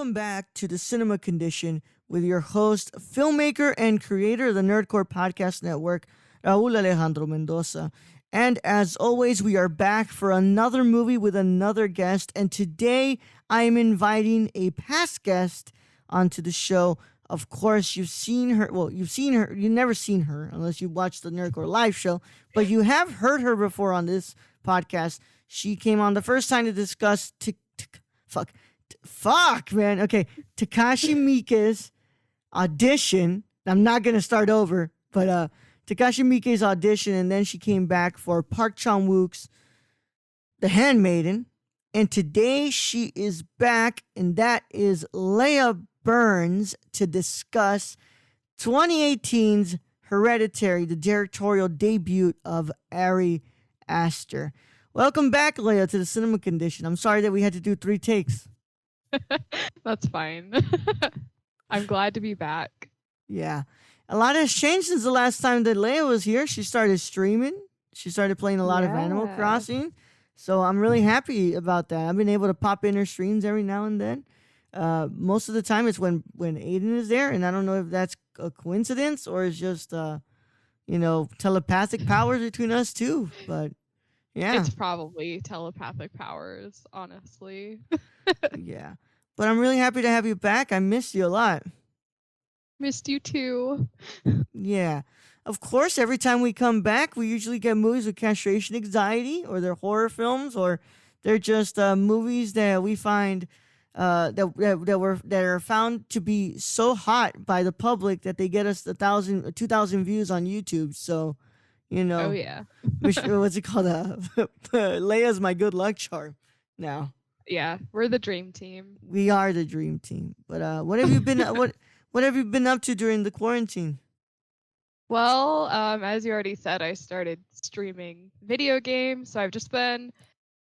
welcome back to the Cinema Condition with your host, filmmaker, and creator of the Nerdcore Podcast Network, Raul Alejandro Mendoza. And as always, we are back for another movie with another guest. And today, I am inviting a past guest onto the show. Of course, you've seen her. Well, you've seen her. You've never seen her unless you watched the Nerdcore live show. But you have heard her before on this podcast. She came on the first time to discuss man. Okay, Takashi Miike's audition. I'm not gonna start over, but Takashi Miike's audition, and then she came back for Park Chan-wook's The Handmaiden, and today she is back, and that is Leah Byrnes to discuss 2018's Hereditary, the directorial debut of Ari Aster. Welcome back, Leah, to the Cinema Condition. I'm sorry that we had to do 3 takes. That's fine. I'm glad to be back. Yeah. A lot has changed since the last time that Leah was here. She started streaming. She started playing a lot of Animal Crossing. So I'm really happy about that. I've been able to pop in her streams every now and then. Most of the time it's when Aiden is there, and I don't know if that's a coincidence or it's just, telepathic powers between us too. But yeah. It's probably telepathic powers, honestly. Yeah. But I'm really happy to have you back. I missed you a lot. Missed you too. Yeah. Of course, every time we come back, we usually get movies with castration anxiety, or they're horror films, or they're just movies that we find that are found to be so hot by the public that they get us 1,000 or 2,000 views on YouTube. So, Oh yeah. what's it called? Leia's my good luck charm now. Yeah, we're the dream team. We are the dream team. But what have you been what have you been up to during the quarantine? Well, as you already said, I started streaming video games, so I've just been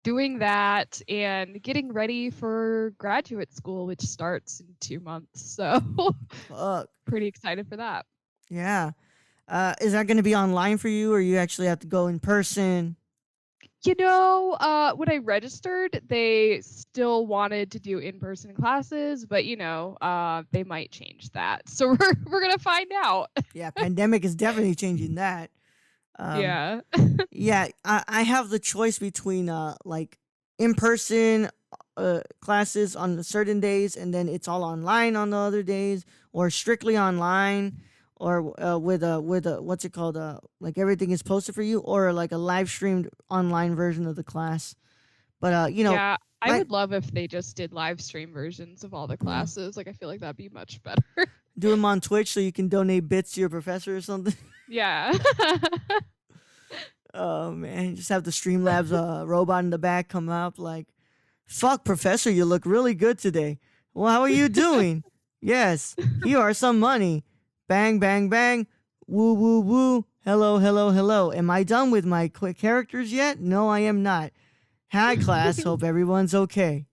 doing that and getting ready for graduate school, which starts in 2 months. So pretty excited for that. Yeah. Is that going to be online for you, or you actually have to go in person? When I registered, they still wanted to do in-person classes, but they might change that. So we're gonna find out. Yeah, pandemic is definitely changing that. Yeah. Yeah, I have the choice between like in-person classes on certain days, and then it's all online on the other days, or strictly online, or with a what's it called, like everything is posted for you, or like a live streamed online version of the class. But yeah, I would love if they just did live stream versions of all the classes. Like, I feel like that'd be much better. Do them on Twitch so you can donate bits to your professor or something. Yeah. Oh man, you just have the Streamlabs robot in the back come up like, "Fuck, professor, you look really good today. Well, how are you doing? Yes, here are some money. Bang, bang, bang. Woo, woo, woo. Hello, hello, hello. Am I done with my quick characters yet? No, I am not. Hi, class. Hope everyone's okay."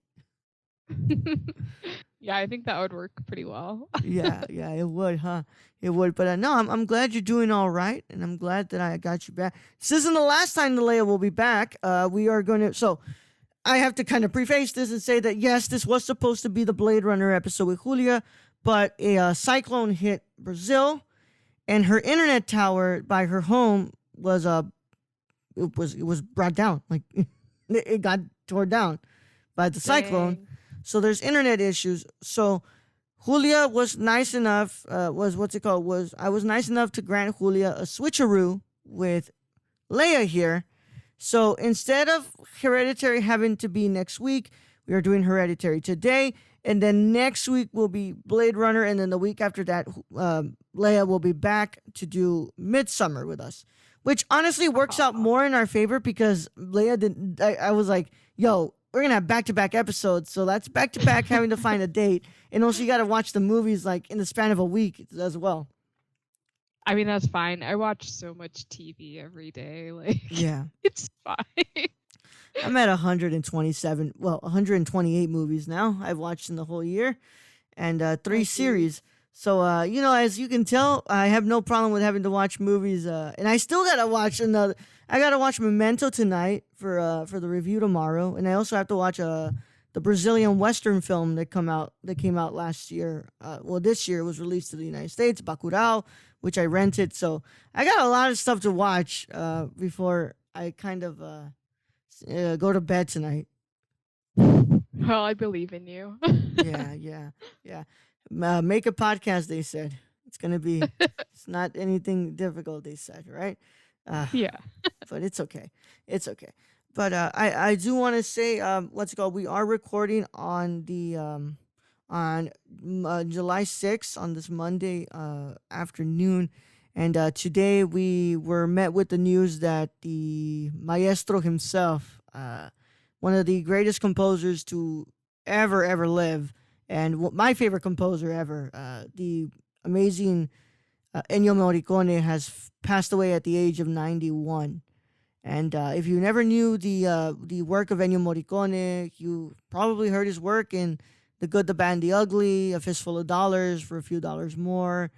Yeah, I think that would work pretty well. Yeah, it would, huh? It would. But no, I'm glad you're doing all right, and I'm glad that I got you back. This isn't the last time the Leia will be back. We are going to... So, I have to kind of preface this and say that, yes, this was supposed to be the Blade Runner episode with Julia, but a cyclone hit Brazil, and her internet tower by her home was it was brought down. Like, it got torn down by the cyclone. Dang. So there's internet issues. So Julia was nice enough, I was nice enough to grant Julia a switcheroo with Leia here. So instead of Hereditary having to be next week, we are doing Hereditary today. And then next week will be Blade Runner. And then the week after that, Leia will be back to do Midsummer with us. Which honestly works out more in our favor because Leia didn't... I was like, yo... We're going to have back-to-back episodes, so that's back-to-back having to find a date. And also you got to watch the movies like in the span of a week as well. I mean, that's fine. I watch so much TV every day. Like, yeah, it's fine. I'm at 128 movies now I've watched in the whole year, and 3 series. So, as you can tell, I have no problem with having to watch movies. And I still got to watch I got to watch Memento tonight for the review tomorrow. And I also have to watch the Brazilian Western film that came out last year. This year it was released to the United States, Bacurau, which I rented. So I got a lot of stuff to watch before I kind of go to bed tonight. Well, I believe in you. Yeah. Make a podcast, they said. It's gonna be. It's not anything difficult, they said, right? Yeah. But it's okay. It's okay. But I do want to say, we are recording on the on July 6th on this Monday afternoon, and today we were met with the news that the maestro himself, one of the greatest composers to ever live, and my favorite composer ever, the amazing Ennio Morricone, has passed away at the age of 91. And if you never knew the work of Ennio Morricone, you probably heard his work in The Good, the Bad, and the Ugly, A Fistful of Dollars for a Few Dollars More,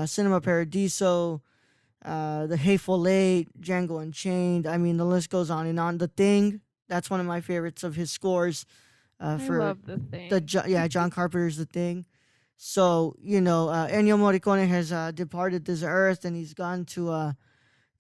Cinema Paradiso, The Hateful Eight, Django Unchained. I mean, the list goes on and on. The Thing, that's one of my favorites of his scores. I love The Thing. John Carpenter's The Thing. So, Ennio Morricone has departed this earth, and he's gone to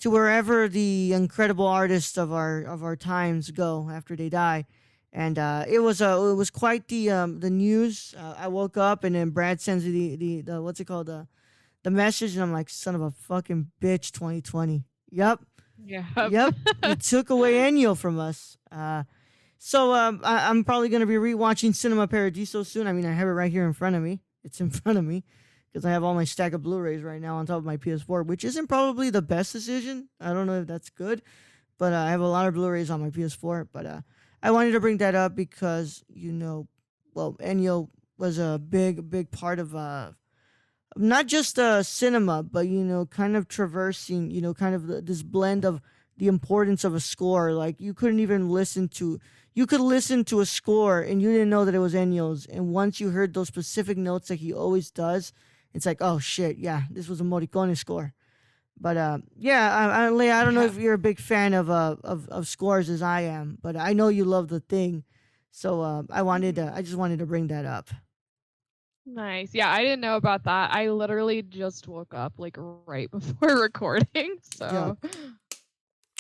wherever the incredible artists of our times go after they die. And it was quite the news. I woke up, and then Brad sends me the what's it called, the message, and I'm like, son of a fucking bitch, 2020. Yep. He took away Ennio from us. So I'm probably gonna be rewatching Cinema Paradiso soon. I mean, I have it right here in front of me. It's in front of me because I have all my stack of Blu-rays right now on top of my PS4, which isn't probably the best decision. I don't know if that's good, but I have a lot of Blu-rays on my PS4. But I wanted to bring that up because, Ennio was a big part of not just cinema, but, kind of traversing, this blend of the importance of a score. Like, you could listen to a score and you didn't know that it was Ennio's. And once you heard those specific notes that he always does, it's like, oh shit, yeah, this was a Morricone score. But Leah, I don't know if you're a big fan of scores as I am, but I know you love The Thing. So I just wanted to bring that up. Nice. Yeah, I didn't know about that. I literally just woke up like right before recording. So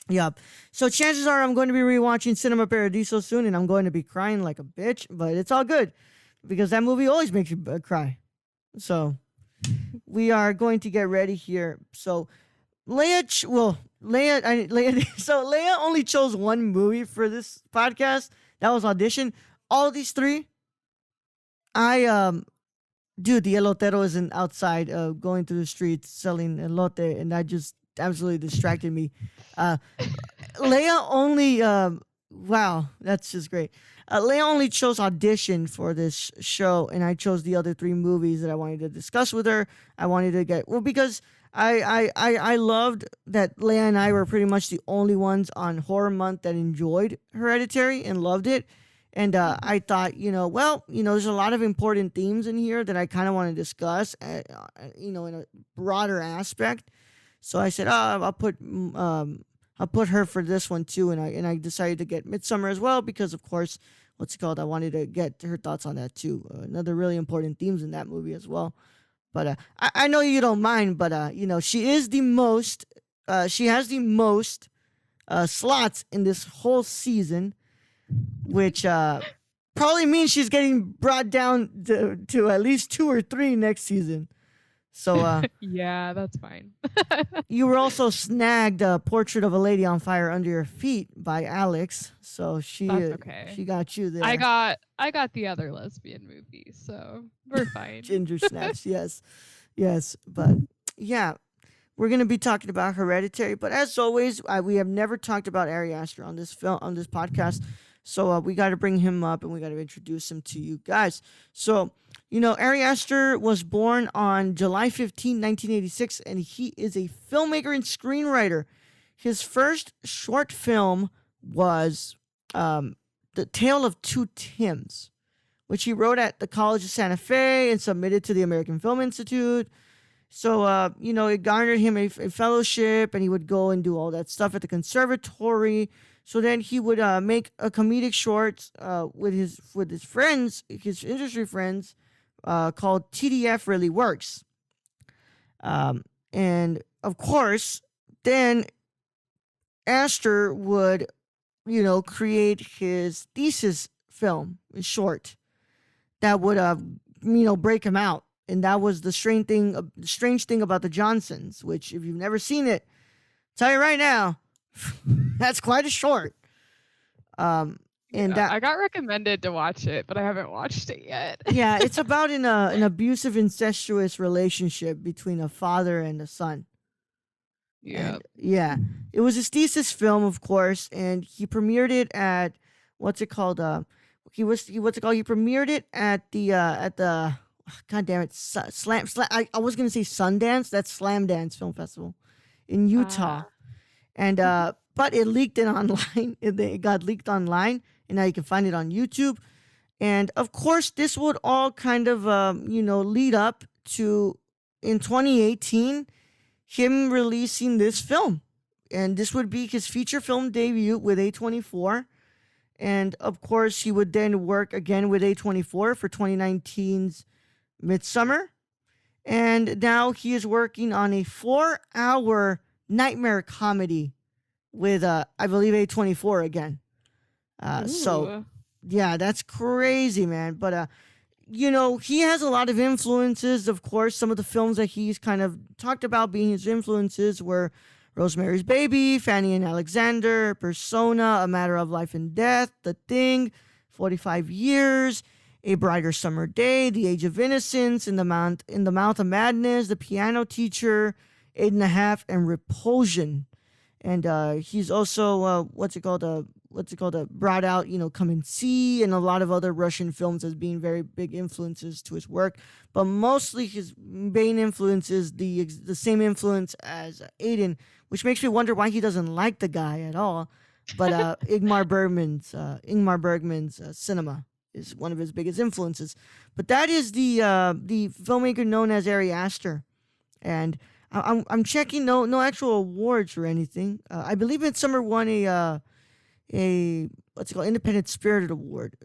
Yep. So chances are I'm going to be rewatching Cinema Paradiso soon, and I'm going to be crying like a bitch, but it's all good because that movie always makes you cry. So we are going to get ready here. So Leah only chose one movie for this podcast. That was Audition. All these three, the elotero isn't outside going through the streets selling elote, and that just absolutely distracted me. Leah only wow, that's just great. Leah only chose Audition for this show, and I chose the other three movies that I wanted to discuss with her. I wanted to because I loved that Leah and I were pretty much the only ones on Horror Month that enjoyed Hereditary and loved it. And I thought, there's a lot of important themes in here that I kind of want to discuss, in a broader aspect. So I said, I'll put her for this one too, and I decided to get Midsummer as well because, of course, I wanted to get her thoughts on that too. Another really important themes in that movie as well. But I know you don't mind, but she is the most. She has the most slots in this whole season, which probably means she's getting brought down to at least 2 or 3 next season. So yeah, that's fine. You were also snagged Portrait of a Lady on Fire Under Your Feet by Alex. So she got you there. I got the other lesbian movie, so we're fine. Ginger Snaps, yes. But yeah, we're gonna be talking about Hereditary. But as always, we have never talked about Ari Aster on this podcast. So we got to bring him up and we got to introduce him to you guys. So, Ari Aster was born on July 15, 1986, and he is a filmmaker and screenwriter. His first short film was The Tale of Two Tims, which he wrote at the College of Santa Fe and submitted to the American Film Institute. So, it garnered him a fellowship, and he would go and do all that stuff at the conservatory. So then he would make a comedic short with his friends, his industry friends, called TDF Really Works. And of course, then Aster would, create his thesis film, short, that would, break him out. And that was the strange thing about the Johnsons, which, if you've never seen it, tell you right now, that's quite a short. And that I got recommended to watch it, but I haven't watched it yet. yeah, it's about an abusive, incestuous relationship between a father and a son. Yeah. And, yeah, it was his thesis film, of course, and he premiered it at what's it called? He premiered it at the God damn it, Slam. I was gonna say Sundance. That's Slam Dance Film Festival in Utah, and but it leaked it online. It got leaked online, and now you can find it on YouTube. And of course, this would all kind of lead up to, in 2018, him releasing this film, and this would be his feature film debut with A24. And of course, he would then work again with A24 for 2019's Midsummer. And now he is working on a 4-hour nightmare comedy with, I believe, A24 again. So, yeah, that's crazy, man. But, he has a lot of influences. Of course, some of the films that he's kind of talked about being his influences were Rosemary's Baby, Fanny and Alexander, Persona, A Matter of Life and Death, The Thing, 45 Years, A Brighter Summer Day, The Age of Innocence, In the Mouth of Madness, The Piano Teacher, 8½, and Repulsion. And he's also brought out, Come and See, and a lot of other Russian films as being very big influences to his work. But mostly his main influence is the same influence as Aiden, which makes me wonder why he doesn't like the guy at all. But Ingmar Bergman's cinema is one of his biggest influences. But that is the filmmaker known as Ari Aster, and I'm checking no actual awards or anything. I believe Midsummer won a what's it called, Independent Spirit Award,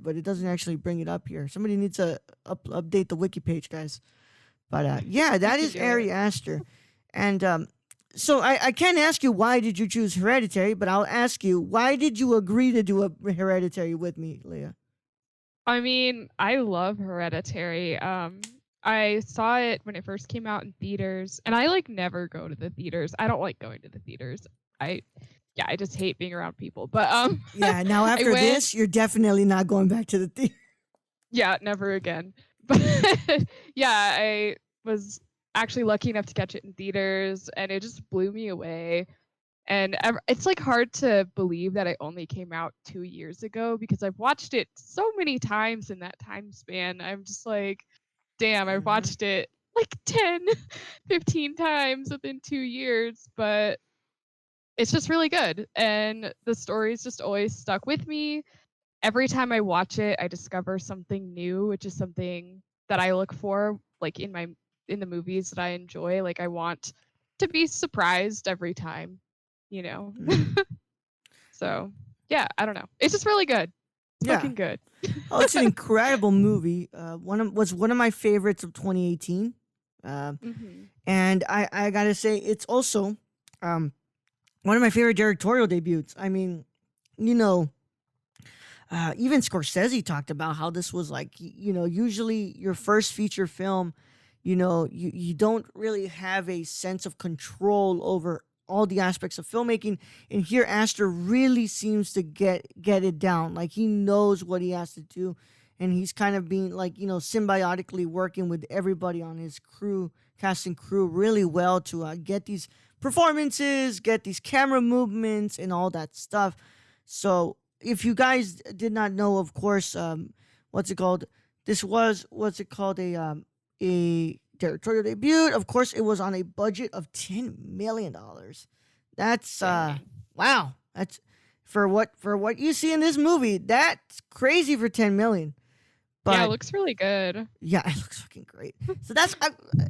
but it doesn't actually bring it up here. Somebody needs to update the wiki page, guys. But yeah, that is Ari Aster, and so I can't ask you why did you choose Hereditary, but I'll ask you, why did you agree to do a Hereditary with me, Leah? I mean, I love Hereditary. I saw it when it first came out in theaters, and I never go to the theaters. I don't like going to the theaters. I just hate being around people. But yeah, now after this, you're definitely not going back to the theater. Yeah, never again. But yeah, I was actually lucky enough to catch it in theaters, and it just blew me away. And it's hard to believe that it only came out 2 years ago, because I've watched it so many times in that time span. I'm just like, damn, I've watched it 10, 15 times within 2 years, but it's just really good. And the story's just always stuck with me. Every time I watch it, I discover something new, which is something that I look for, in the movies that I enjoy. I want to be surprised every time, So, yeah, I don't know. It's just really good. It's fucking good. Oh, it's an incredible movie. Was one of my favorites of 2018. And I gotta say, it's also one of my favorite directorial debuts. I mean, even Scorsese talked about how this was usually your first feature film, you don't really have a sense of control over all the aspects of filmmaking. And here Aster really seems to get it down. He knows what he has to do, and he's kind of being symbiotically working with everybody on his cast and crew really well to get these performances, get these camera movements, and all that stuff. So if you guys did not know, of course, this was a directorial debut. Of course, it was on a budget of $10 million. That's wow. That's for what you see in this movie. That's crazy for $10 million. But yeah, it looks really good. Yeah, it looks fucking great. So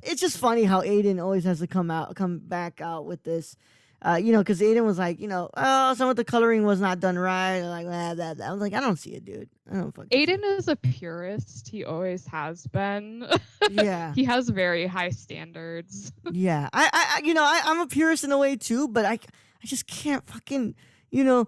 it's just funny how Aiden always has to come back out with this. Because Aiden was like, oh, some of the coloring was not done right. Like, that. I was like, I don't see it, dude. I don't fucking see it. Aiden is a purist. He always has been. Yeah. He has very high standards. Yeah. I'm a purist in a way too, but I just can't fucking, you know,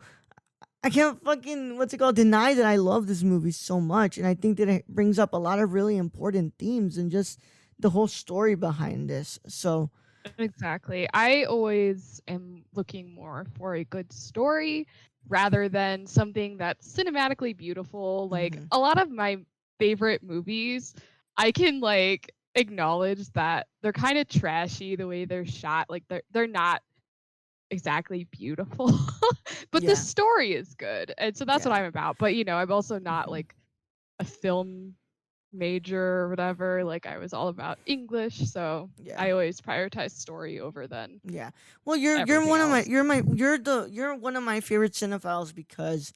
I can't fucking deny that I love this movie so much, and I think that it brings up a lot of really important themes and just the whole story behind this. So Exactly. I always am looking more for a good story rather than something that's cinematically beautiful. Like mhm. a lot of my favorite movies, I can like acknowledge that they're kind of trashy the way they're shot. Like they're not exactly beautiful, but the Yeah, story is good. And so that's what yeah, I'm about. But I'm also not mhm. like a film major or whatever. Like I was all about English, so Yeah, I always prioritize story over than yeah. Well, you're everything one of my else. you're one of my favorite cinephiles because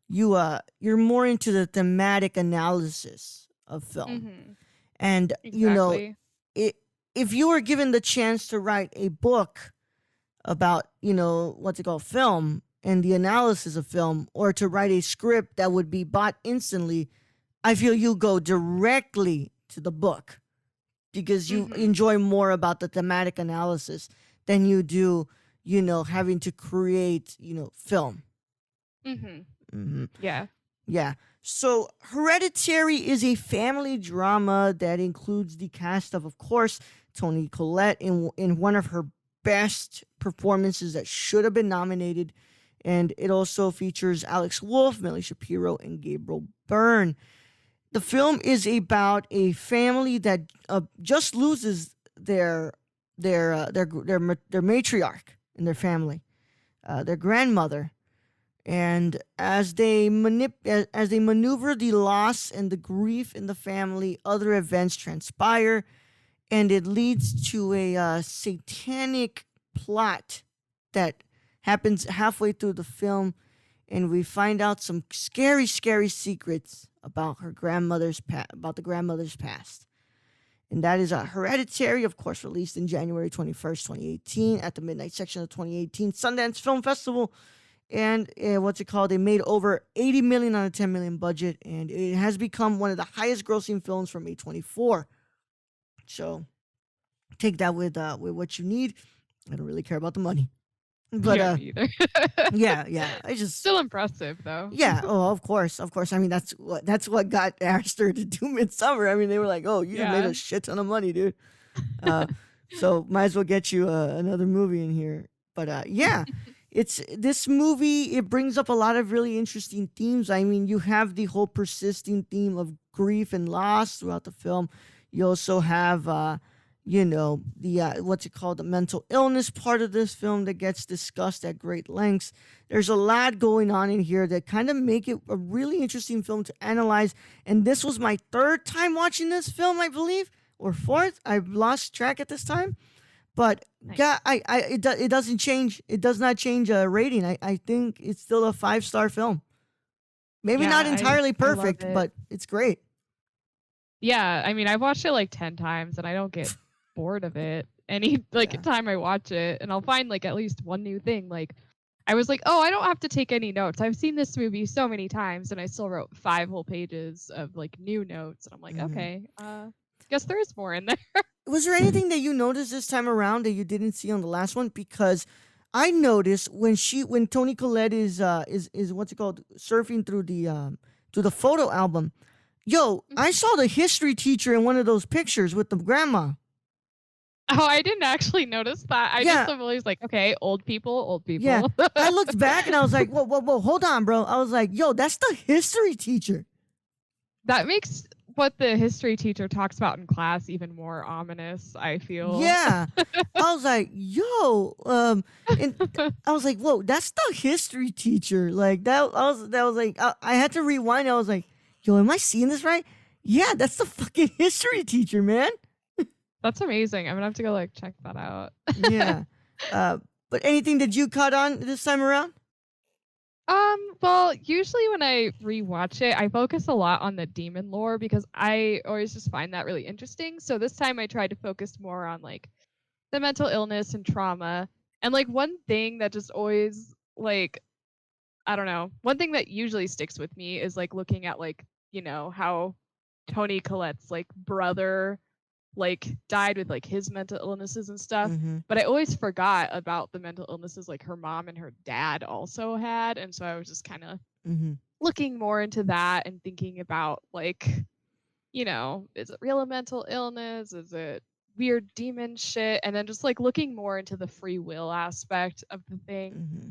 you're more into the thematic analysis of film. Mhm. And Exactly. it, if you were given the chance to write a book about film and the analysis of film, or to write a script that would be bought instantly, I feel you go directly to the book because you Mhm. enjoy more about the thematic analysis than you do having to create film. Mhm. Hmm. Yeah. Yeah. So, Hereditary is a family drama that includes the cast of course, Toni Collette in one of her best performances that should have been nominated, and it also features Alex Wolff, Millie Shapiro, and Gabriel Byrne. The film is about a family that just loses their matriarch in their family, their grandmother, and as they maneuver the loss and the grief in the family, other events transpire, and it leads to a satanic plot that happens halfway through the film, and we find out some scary, scary secrets about about the grandmother's past. And that is Hereditary, of course, released in January 21st, 2018, at the midnight section of 2018 Sundance Film Festival. And they made over 80 million on a 10 million budget, and it has become one of the highest grossing films from A24. So take that with what you need. I don't really care about the money, but Yeah, me either. yeah. I just Still impressive though. Yeah. Oh, of course. I mean, that's what got Aster to do Midsummer. I mean, they were like, "Oh, you just made Yeah. a shit ton of money, dude." Uh, so might as well get you another movie in here. But yeah, it's this movie. It brings up a lot of really interesting themes. I mean, you have the whole persisting theme of grief and loss throughout the film. You also have, the the mental illness part of this film that gets discussed at great lengths. There's a lot going on in here that kind of make it a really interesting film to analyze. And this was my third time watching this film, I believe, or fourth. I've lost track at this time. But Nice. yeah, it doesn't change. It does not change a rating. I think it's still a 5-star film. Maybe Yeah, not I entirely I love perfect, it. but it's great. Yeah, I mean, I've watched it like 10 times and I don't get bored of it any Yeah. time I watch it, and I'll find like at least one new thing. Like I was like, "Oh, I don't have to take any notes. I've seen this movie so many times," and I still wrote 5 whole pages of like new notes, and I'm like, Hmm. "Okay, guess there is more in there." Was there anything that you noticed this time around that you didn't see on the last one? Because I noticed when Toni Collette is surfing through the photo album. Yo, I saw the history teacher in one of those pictures with the grandma. Oh, I didn't actually notice that. I just Yeah, am always like, "Okay, old people, old yeah. people." I looked back and I was like, whoa, hold on, bro. I was like, yo, that's the history teacher. That makes what the history teacher talks about in class even more ominous, I feel. Yeah. I was like, yo, and I was like, whoa, that's the history teacher. Like that was like, I had to rewind. I was like, yo, am I seeing this right? Yeah, that's the fucking history teacher, man. That's amazing. I'm gonna have to go like check that out. Yeah. Uh, but anything that you caught on this time around? Well, usually when I rewatch it, I focus a lot on the demon lore because I always just find that really interesting. So this time I tried to focus more on like the mental illness and trauma. And like one thing that just always like, I don't know, one thing that usually sticks with me is like looking at like, you know, how Toni Collette's like brother like died with like his mental illnesses and stuff. Mm-hmm. But I always forgot about the mental illnesses like her mom and her dad also had. And so I was just kind of Mm-hmm. looking more into that and thinking about like, you know, is it real mental illness? Is it weird demon shit? And then just like looking more into the free will aspect of the thing. Mm-hmm.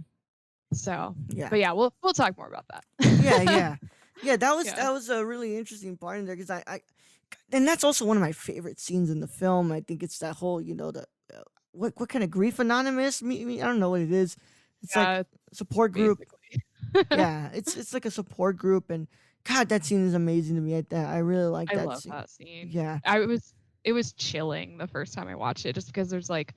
So, Yeah. but yeah, we'll talk more about that. Yeah. That Yeah. was a really interesting part in there because and that's also one of my favorite scenes in the film. I think it's that whole, you know, the what kind of grief anonymous? I don't know what it is. It's like Yeah, a support group. basically. Yeah, it's like a support group, and God, that scene is amazing to me. I really like I that love scene. that scene. Yeah, It was chilling the first time I watched it just because there's like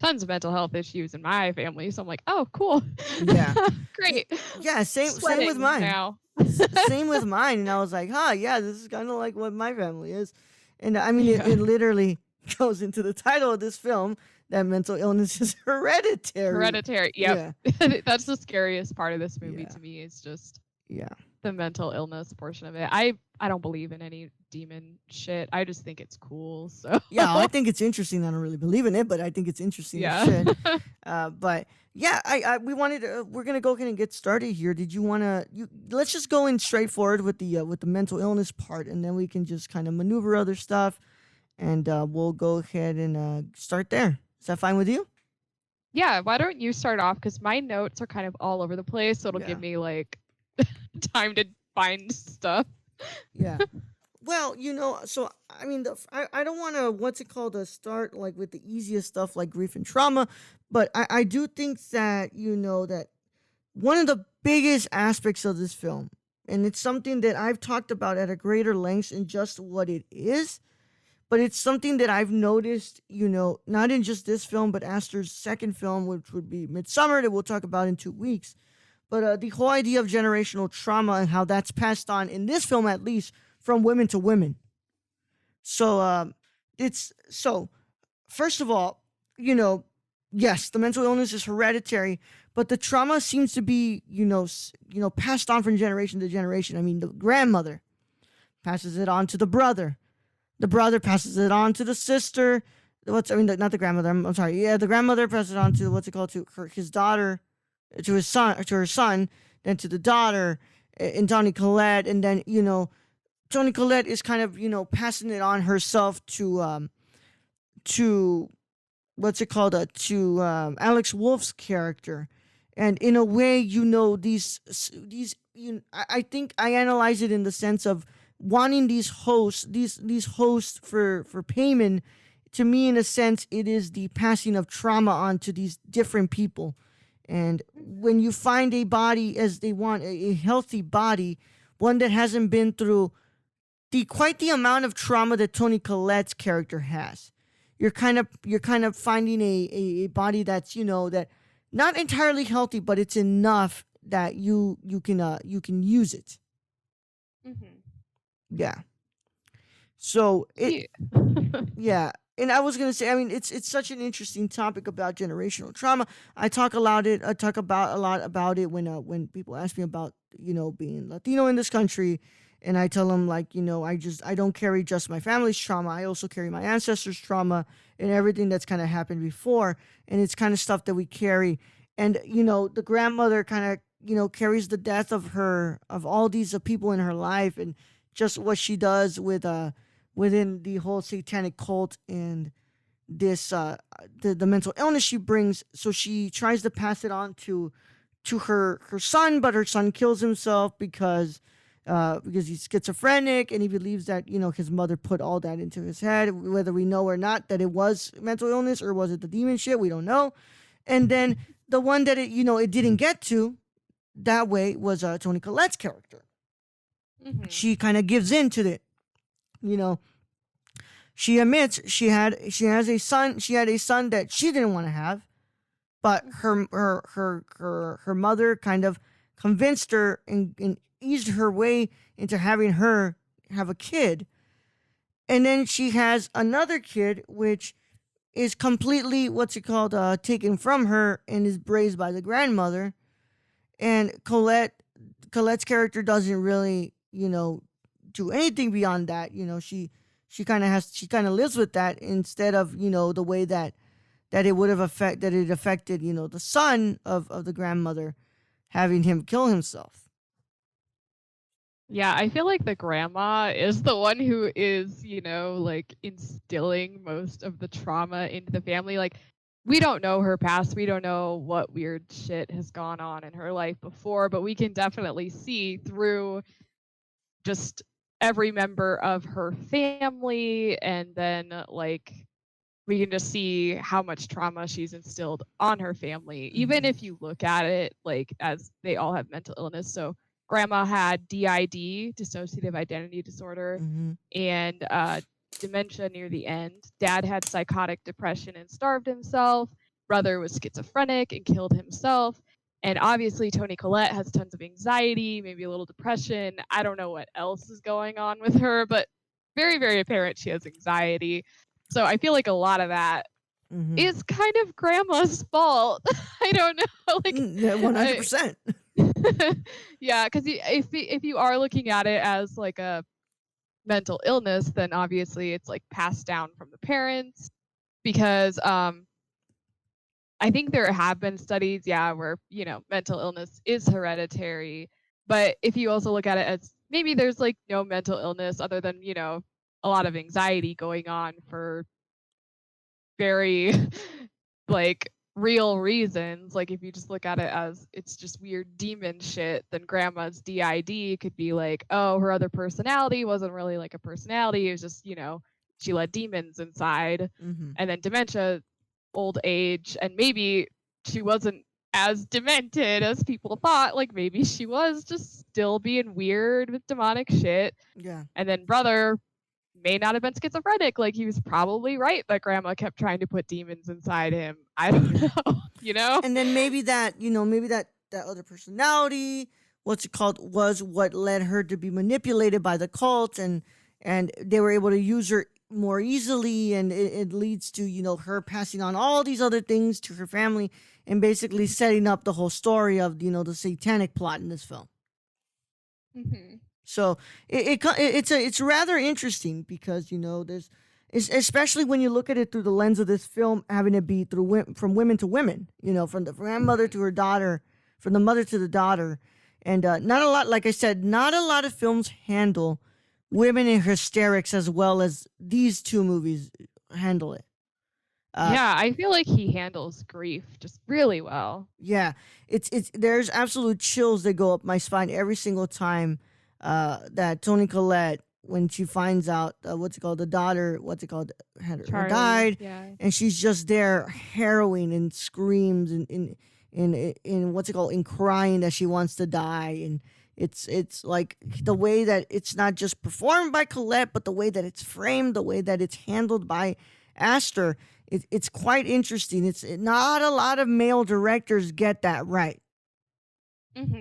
tons of mental health issues in my family. So I'm like, oh, cool. yeah, Great. yeah. Same with Sweating mine. now. Same with mine. And I was like, huh, yeah, this is kind of like what my family is. And I mean, Yeah. it literally goes into the title of this film that mental illness is hereditary. Hereditary. Yep. Yeah. That's the scariest part of this movie Yeah. to me is just Yeah. the mental illness portion of it. I don't believe in any demon shit. I just think it's cool. So Yeah, I think it's interesting. I don't really believe in it, but I think it's interesting as shit. But yeah, we're gonna go ahead and get started here. Did you wanna let's just go in straightforward with the mental illness part, and then we can just kind of maneuver other stuff, and we'll go ahead and start there. Is that fine with you? Yeah, why don't you start off? Because my notes are kind of all over the place, so it'll Yeah. give me like time to find stuff. Yeah. Well, you know, so I mean, I don't want to start like with the easiest stuff like grief and trauma, but I do think that, you know, that one of the biggest aspects of this film, and it's something that I've talked about at a greater length in just what it is, but it's something that I've noticed, you know, not in just this film, but Aster's second film, which would be Midsummer, that we'll talk about in 2 weeks. But the whole idea of generational trauma and how that's passed on in this film, at least, from women to women. So first of all, you know, yes, the mental illness is hereditary, but the trauma seems to be, passed on from generation to generation. I mean, the grandmother passes it on to the brother passes it on to the sister. Not the grandmother. I'm sorry. Yeah, the grandmother passes it on to his daughter, to her son, then to the daughter, and Toni Collette, and then Toni Collette is kind of passing it on herself to Alex Wolff's character, and in a way, I think I analyze it in the sense of wanting these hosts for payment. To me, in a sense, it is the passing of trauma onto these different people. And when you find a body as they want, a healthy body, one that hasn't been through quite the amount of trauma that Toni Collette's character has, you're kind of finding a body that's that not entirely healthy, but it's enough that you can use it. Mm-hmm. Yeah. So yeah. And I was gonna say, I mean, it's such an interesting topic about generational trauma. I talk a lot about it when people ask me about being Latino in this country, and I tell them I don't carry just my family's trauma. I also carry my ancestors' trauma and everything that's kind of happened before, and it's kind of stuff that we carry. And the grandmother kind of carries the death of all these people in her life, and just what she does within the whole satanic cult and this the mental illness she brings. So she tries to pass it on to her son, but her son kills himself because he's schizophrenic, and he believes that his mother put all that into his head, whether we know or not that it was mental illness or was it the demon shit, we don't know. And then the one that it didn't get to that way was Toni Collette's character. Mm-hmm. She kind of gives in to it. She admits she had a son that she didn't want to have, but her mother kind of convinced her and eased her way into having her have a kid. And then she has another kid, which is completely taken from her and is raised by the grandmother. And Colette's character doesn't really, do anything beyond that. She kind of lives with that instead of, the way that it would have affected, the son of the grandmother, having him kill himself. Yeah, I feel like the grandma is the one who is, like instilling most of the trauma into the family. Like, we don't know her past. We don't know what weird shit has gone on in her life before, but we can definitely see through just every member of her family. And then, like, we can just see how much trauma she's instilled on her family, even if you look at it like as they all have mental illness. So grandma had DID, dissociative identity disorder, and dementia near the end. Dad had psychotic depression and starved himself. Brother was schizophrenic and killed himself. And obviously Toni Collette has tons of anxiety, maybe a little depression. I don't know what else is going on with her, but very, very apparent she has anxiety. So I feel like a lot of that is kind of grandma's fault. I don't know. Like 100%. Yeah, because if you are looking at it as like a mental illness, then obviously it's like passed down from the parents. Because I think there have been studies, where mental illness is hereditary. But if you also look at it as maybe there's like no mental illness other than a lot of anxiety going on for very like real reasons. Like if you just look at it as it's just weird demon shit, then grandma's DID could be like, oh, her other personality wasn't really like a personality. It was just, she let demons inside. And then dementia, old age, and maybe she wasn't as demented as people thought. Like maybe she was just still being weird with demonic shit. Yeah. And then brother may not have been schizophrenic. Like he was probably right that grandma kept trying to put demons inside him. I don't know, And then maybe that, that other personality, was what led her to be manipulated by the cult, and they were able to use her more easily, and it leads to, her passing on all these other things to her family and basically setting up the whole story of, the satanic plot in this film. So it's rather interesting because there's especially when you look at it through the lens of this film having to be from women to women, from the grandmother to her daughter, from the mother to the daughter, and not a lot. Like I said, not a lot of films handle women in hysterics as well as these two movies handle it. I feel like he handles grief just really well. Yeah, it's there's absolute chills that go up my spine every single time that Toni Collette, when she finds out the daughter, her died, and she's just there harrowing and screams and in crying that she wants to die. And it's like the way that it's not just performed by Collette, but the way that it's framed, the way that it's handled by Aster, it's quite interesting. It's not a lot of male directors get that right.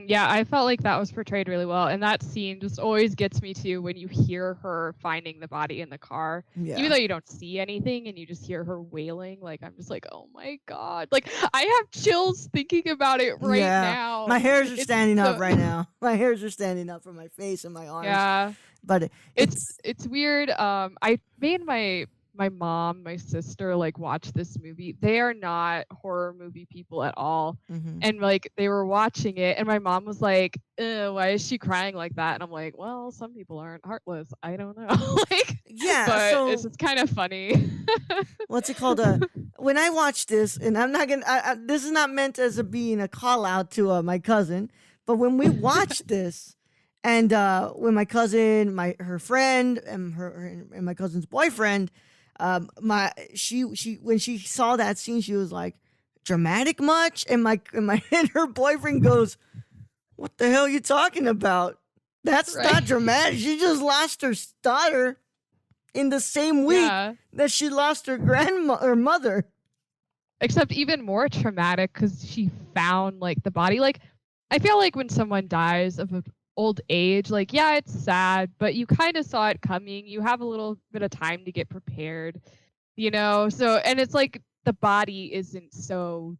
Yeah, I felt like that was portrayed really well, and that scene just always gets me too when you hear her finding the body in the car. Even though you don't see anything and you just hear her wailing, like I'm just like, oh my god, like I have chills thinking about it right now. My hairs are standing up right now. My hairs are standing up from my face and my arms. Yeah, but it's weird. I made my mom, my sister, like watch this movie. They are not horror movie people at all. And like they were watching it and my mom was like, why is she crying like that? And I'm like, well, some people aren't heartless. I don't know. Like, but so it's just kind of funny. When I watch this, and I'm not gonna, this is not meant as being a call out to my cousin, but when we watch this, and when my cousin, her friend, and my cousin's boyfriend, when she saw that scene, she was like, dramatic much? And and her boyfriend goes, what the hell are you talking about? That's not dramatic. She just lost her daughter in the same week that she lost her mother. Except even more traumatic because she found like the body. Like I feel like when someone dies of an old age, like it's sad, but you kind of saw it coming. You have a little bit of time to get prepared. you know? So, and it's like the body isn't so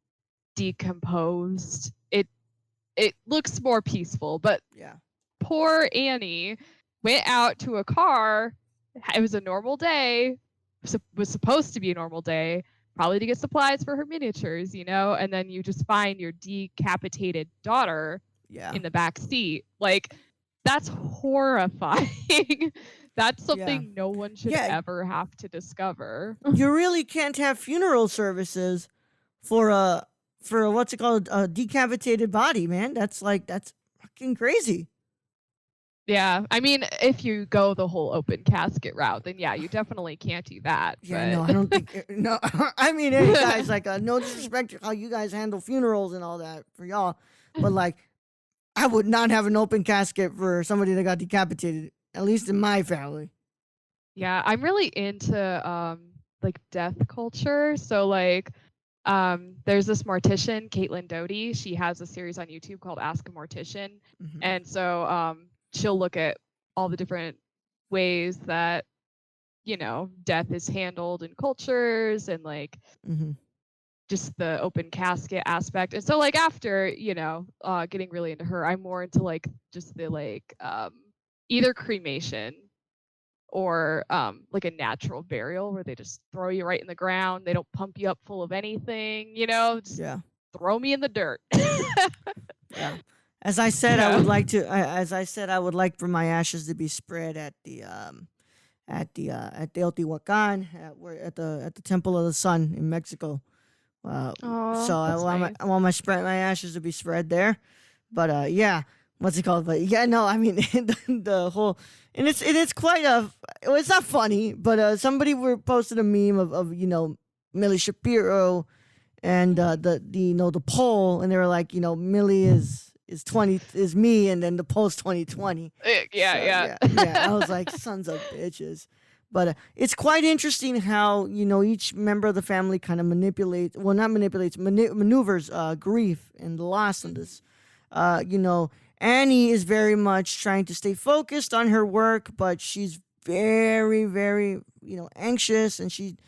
decomposed. It looks more peaceful, but Yeah. poor Annie went out to a car. It was a normal day, was supposed to be a normal day, probably to get supplies for her miniatures, you know, and then you just find your decapitated daughter in the back seat. Like, that's horrifying. That's something no one should ever have to discover. You really can't have funeral services for a what's it called, a decapitated body, man. That's fucking crazy. Yeah, I mean, if you go the whole open casket route, then yeah, you definitely can't do that. Yeah, but... no, I don't think. No, I mean, hey guys, like, no disrespect to how you guys handle funerals and all that for y'all, but like, I would not have an open casket for somebody that got decapitated, at least in my family. Yeah, I'm really into like death culture. So like, there's this mortician, Caitlin Doty. She has a series on YouTube called Ask a Mortician, and so she'll look at all the different ways that, you know, death is handled in cultures and like just the open casket aspect. And so like after, you know, getting really into her, I'm more into like just the like either cremation or like a natural burial where they just throw you right in the ground. They don't pump you up full of anything, you know, just throw me in the dirt. Yeah. As I said, I would like to. As I said, I would like for my ashes to be spread at Teotihuacan, at the Temple of the Sun in Mexico. So I want my ashes to be spread there. But yeah, what's it called? But yeah, no, I mean the whole, and it's quite it's not funny, but somebody posted a meme of you know, Millie Shapiro and the poll, and they were like, you know, Millie is me, and then the poll's 2020. Yeah. I was like, sons of bitches. But it's quite interesting how, you know, each member of the family kind of maneuvers grief and loss in this. You know, Annie is very much trying to stay focused on her work, but she's very, very, you know, anxious, and she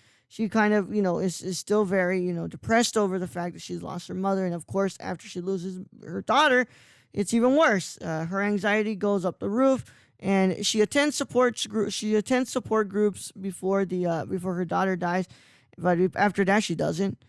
kind of, you know, is still very, you know, depressed over the fact that she's lost her mother. And of course, after she loses her daughter, it's even worse. Her anxiety goes up the roof, and she attends support groups before her daughter dies, but after that she doesn't.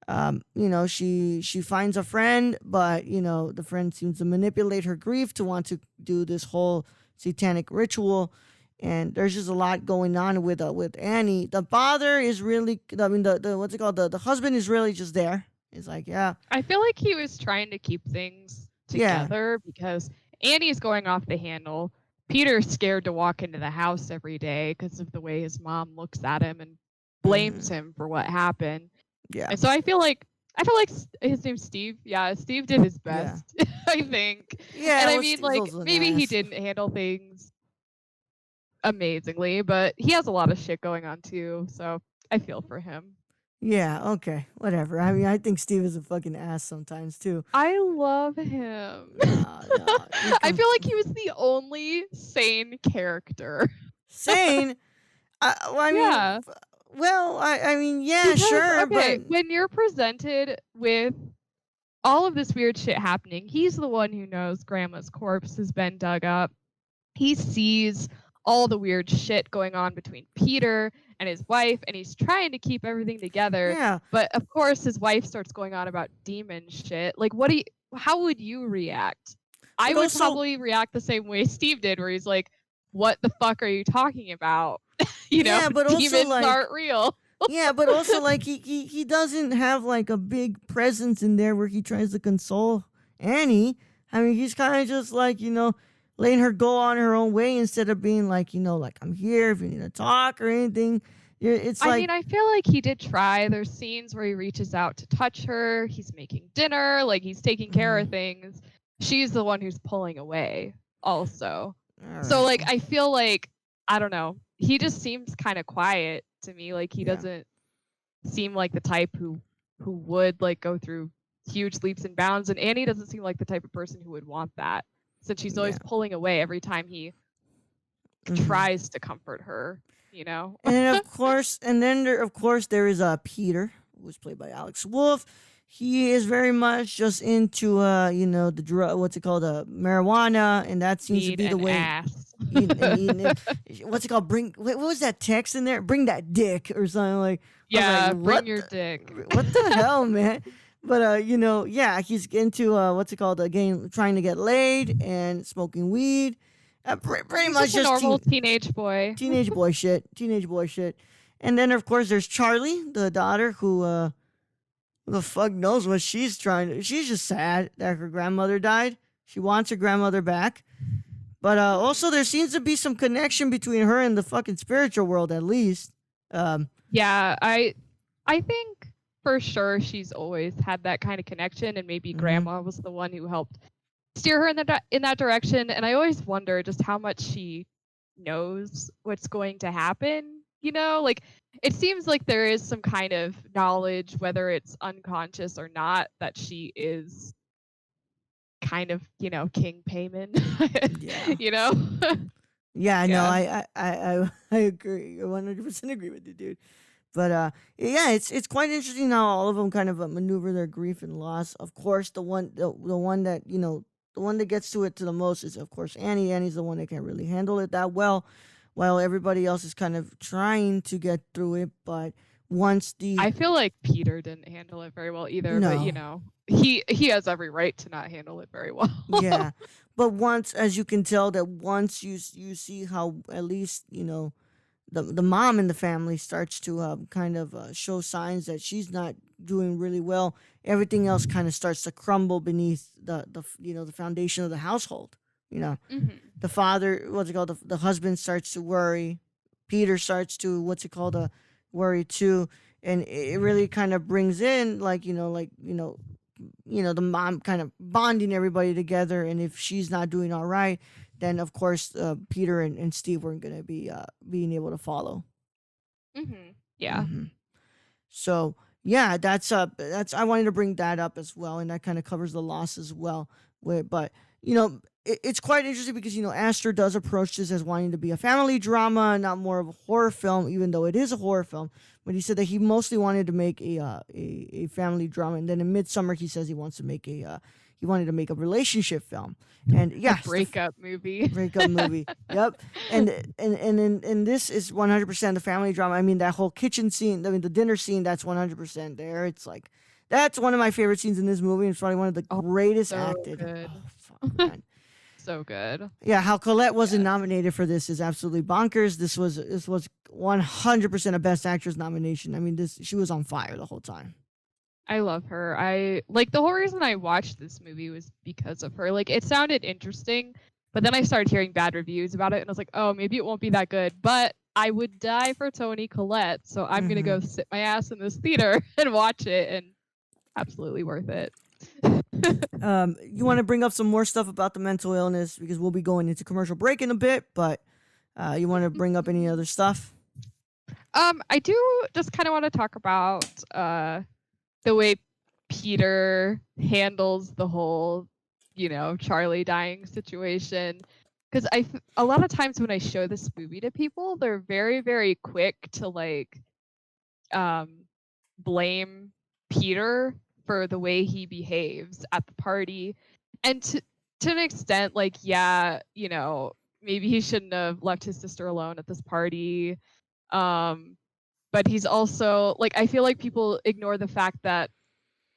You know, she finds a friend, but you know, the friend seems to manipulate her grief to want to do this whole satanic ritual. And there's just a lot going on with Annie. The father is really, I mean, the what's it called? The husband is really just there. He's like, yeah. I feel like he was trying to keep things together because Annie's going off the handle. Peter's scared to walk into the house every day because of the way his mom looks at him and blames him for what happened. Yeah. And so I feel like his name's Steve. Yeah, Steve did his best, I think. Yeah. And I mean, like, maybe he didn't handle things amazingly, but he has a lot of shit going on too, so I feel for him. Yeah, okay, whatever. I mean, I think Steve is a fucking ass sometimes too. I love him. I feel like he was the only sane character. Sane? I mean, yeah, because, sure, okay, but when you're presented with all of this weird shit happening, he's the one who knows Grandma's corpse has been dug up. He sees all the weird shit going on between Peter and his wife, and he's trying to keep everything together. Yeah. But of course, his wife starts going on about demon shit. Like, how would you react? I would probably react the same way Steve did, where he's like, "What the fuck are you talking about?" You know, but demons also, like, aren't real. Yeah, but also, like, he doesn't have like a big presence in there where he tries to console Annie. I mean, he's kind of just like, you know, letting her go on her own way instead of being like, you know, like, I'm here if you need to talk or anything. It's like, I mean, I feel like he did try. There's scenes where he reaches out to touch her. He's making dinner, like he's taking care of things. She's the one who's pulling away also. Right. So like, I feel like, I don't know, he just seems kind of quiet to me. Like he doesn't seem like the type who would like go through huge leaps and bounds. And Annie doesn't seem like the type of person who would want that, since she's always pulling away every time he tries to comfort her. you know. And then of course, there is Peter, who was played by Alex Wolff. He is very much just into the drug, what's it called, marijuana, and that seems to Need be the an way. ass. Eating it. What's it called? What was that text in there? Bring that dick or something like. Yeah, like, bring your dick. What the hell, man? But yeah, he's into what's it called? Again, trying to get laid and smoking weed. Pretty He's much just a normal teenage boy. Teenage boy shit. And then of course there's Charlie, the daughter, who the fuck knows what she's trying to. She's just sad that her grandmother died. She wants her grandmother back. But also there seems to be some connection between her and the fucking spiritual world, at least. Yeah, I think for sure she's always had that kind of connection, and maybe grandma was the one who helped steer her in that direction. And I always wonder just how much she knows what's going to happen. You know, like it seems like there is some kind of knowledge, whether it's unconscious or not, that she is kind of, King Payman. Yeah. You know? Yeah, no, I agree. I 100% agree with you, dude. But yeah, it's quite interesting how all of them kind of maneuver their grief and loss. Of course, the one that the one that gets to it to the most is of course Annie. Annie's the one that can't really handle it that well, while everybody else is kind of trying to get through it. But once I feel like Peter didn't handle it very well either. No. But he has every right to not handle it very well. Yeah, but once, as you can tell, that once you see how at least the mom in the family starts to kind of show signs that she's not doing really well, everything else kind of starts to crumble beneath the foundation of the household. The father, what's it called, the husband starts to worry. Peter starts to worry too, and it really kind of brings in the mom kind of bonding everybody together. And if she's not doing all right, then of course Peter and Steve weren't going to be being able to follow. Yeah. So yeah, that's I wanted to bring that up as well, and that kind of covers the loss as well. But it's quite interesting because Aster does approach this as wanting to be a family drama, not more of a horror film, even though it is a horror film. But he said that he mostly wanted to make a family drama, and then in Midsummer he says he wanted to make a relationship film, and yeah, a breakup movie. Yep. And this is 100% the family drama. I mean, that whole kitchen scene, the dinner scene, that's 100% there. It's like that's one of my favorite scenes in this movie. It's probably one of the greatest acted. Good. Oh, fuck, man. So good. Yeah, how Colette wasn't nominated for this is absolutely bonkers. This was 100% a Best Actress nomination. I mean, she was on fire the whole time. I love her. The whole reason I watched this movie was because of her. Like, it sounded interesting, but then I started hearing bad reviews about it, and I was like, oh, maybe it won't be that good. But I would die for Toni Collette, so I'm gonna go sit my ass in this theater and watch it, and absolutely worth it. You want to bring up some more stuff about the mental illness, because we'll be going into commercial break in a bit, but you want to bring up any other stuff? I do just kind of want to talk about the way Peter handles the whole, Charlie dying situation. Because a lot of times when I show this movie to people, they're very, very quick to blame Peter for the way he behaves at the party. And to an extent, maybe he shouldn't have left his sister alone at this party. But he's also I feel like people ignore the fact that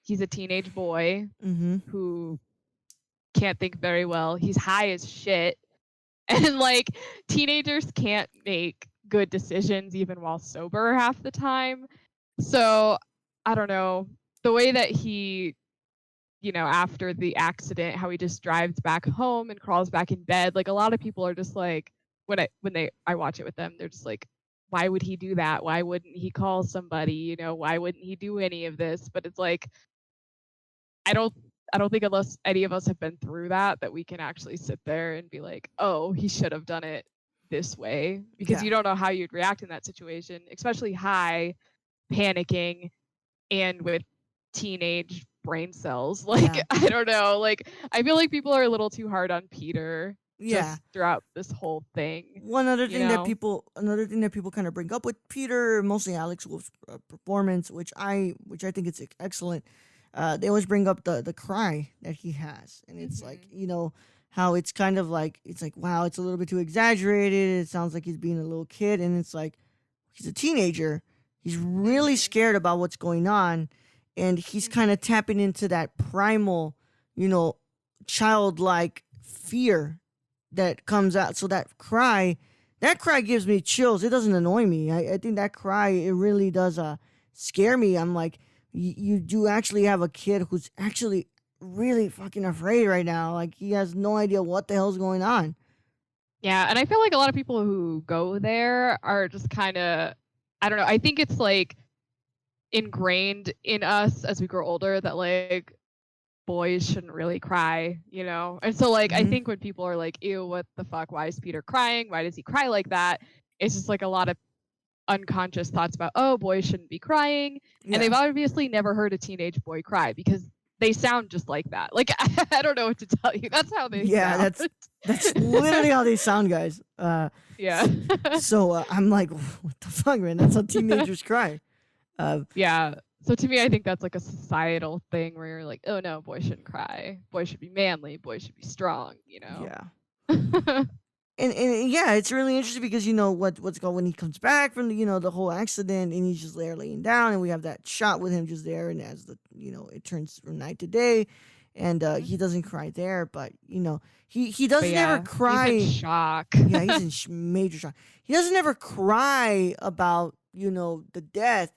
he's a teenage boy who can't think very well. He's high as shit. And teenagers can't make good decisions even while sober half the time. So I don't know, the way that he, after the accident, how he just drives back home and crawls back in bed. A lot of people are just when I watch it with them, they're just like, why would he do that? Why wouldn't he call somebody? Why wouldn't he do any of this? But it's I don't think unless any of us have been through that we can actually sit there and be like, oh, he should have done it this way, because you don't know how you'd react in that situation, especially high, panicking, and with teenage brain cells. I don't know. I feel like people are a little too hard on Peter. just throughout this whole thing. Another thing that people kind of bring up with Peter, mostly Alex Wolff's performance, which I think it's excellent. They always bring up the cry that he has, and it's like, how it's kind of like, it's like, wow, it's a little bit too exaggerated. It sounds like he's being a little kid, and it's like, he's a teenager. He's really scared about what's going on, and he's kind of tapping into that primal, childlike fear that comes out. So that cry gives me chills. It doesn't annoy me. I think that cry, it really does scare me. I'm like, you do actually have a kid who's actually really fucking afraid right now. Like, he has no idea what the hell's going on. Yeah, and I feel like a lot of people who go there are just kind of, I don't know, I think it's like ingrained in us as we grow older that like boys shouldn't really cry, And so like I think when people are like, ew, what the fuck? Why is Peter crying? Why does he cry like that? It's just like a lot of unconscious thoughts about, oh, boys shouldn't be crying. And they've obviously never heard a teenage boy cry because they sound just like that. Like, I don't know what to tell you. That's how they sound. That's literally how they sound, guys. Yeah. So I'm like, what the fuck, man? That's how teenagers cry. Yeah. So to me, I think that's like a societal thing where you're like, oh no, boys shouldn't cry. Boys should be manly. Boys should be strong, Yeah. And yeah, it's really interesting because what's going when he comes back from the whole accident, and he's just there laying down, and we have that shot with him just there, and as it turns from night to day, and he doesn't cry there, but he doesn't ever cry. He's in shock. Yeah, he's in major shock. He doesn't ever cry about the death,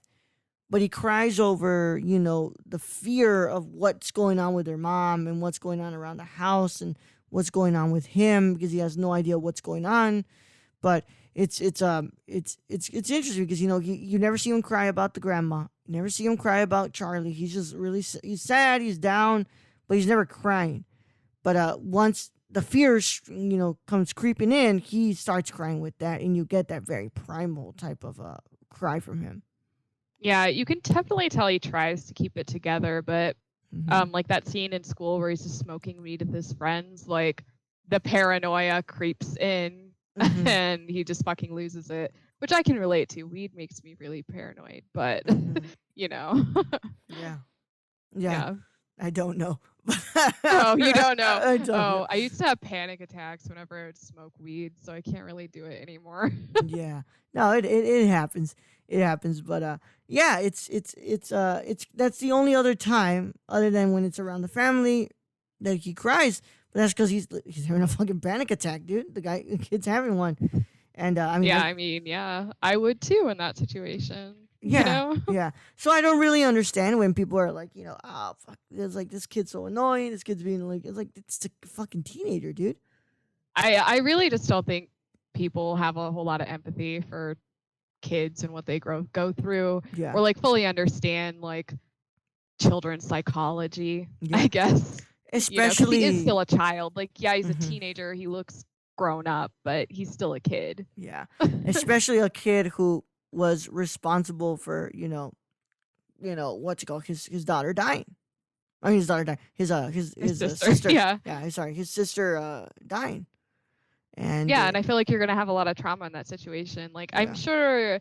but he cries over the fear of what's going on with their mom and what's going on around the house and what's going on with him, because he has no idea what's going on. But it's interesting because you never see him cry about the grandma. You never see him cry about Charlie. He's just really, he's sad, he's down, but he's never crying. But once the fear comes creeping in, he starts crying with that, and you get that very primal type of cry from him. Yeah, you can definitely tell he tries to keep it together, but like that scene in school where he's just smoking weed with his friends, like the paranoia creeps in and he just fucking loses it, which I can relate to. Weed makes me really paranoid, but Yeah. I don't know. Oh, you don't know? I don't know. I used to have panic attacks whenever I would smoke weed, so I can't really do it anymore. Yeah. No, it happens. It happens, but yeah, it's that's the only other time other than when it's around the family that he cries, but that's because he's having a fucking panic attack, dude. The kid's having one, and I mean, I would too in that situation. Yeah. So I don't really understand when people are like, oh fuck, it's like this kid's so annoying. This kid's being like, it's a fucking teenager, dude. I really just don't think people have a whole lot of empathy for kids and what they go through, or like fully understand like children's psychology, I guess. Especially he is still a child. Like, yeah, he's a teenager. He looks grown up, but he's still a kid. Yeah. Especially a kid who was responsible for, what's it called? His daughter dying. I mean, his daughter died. His sister. Yeah. Yeah. Sorry, his sister dying. And and I feel like you're gonna have a lot of trauma in that situation. Like, I'm sure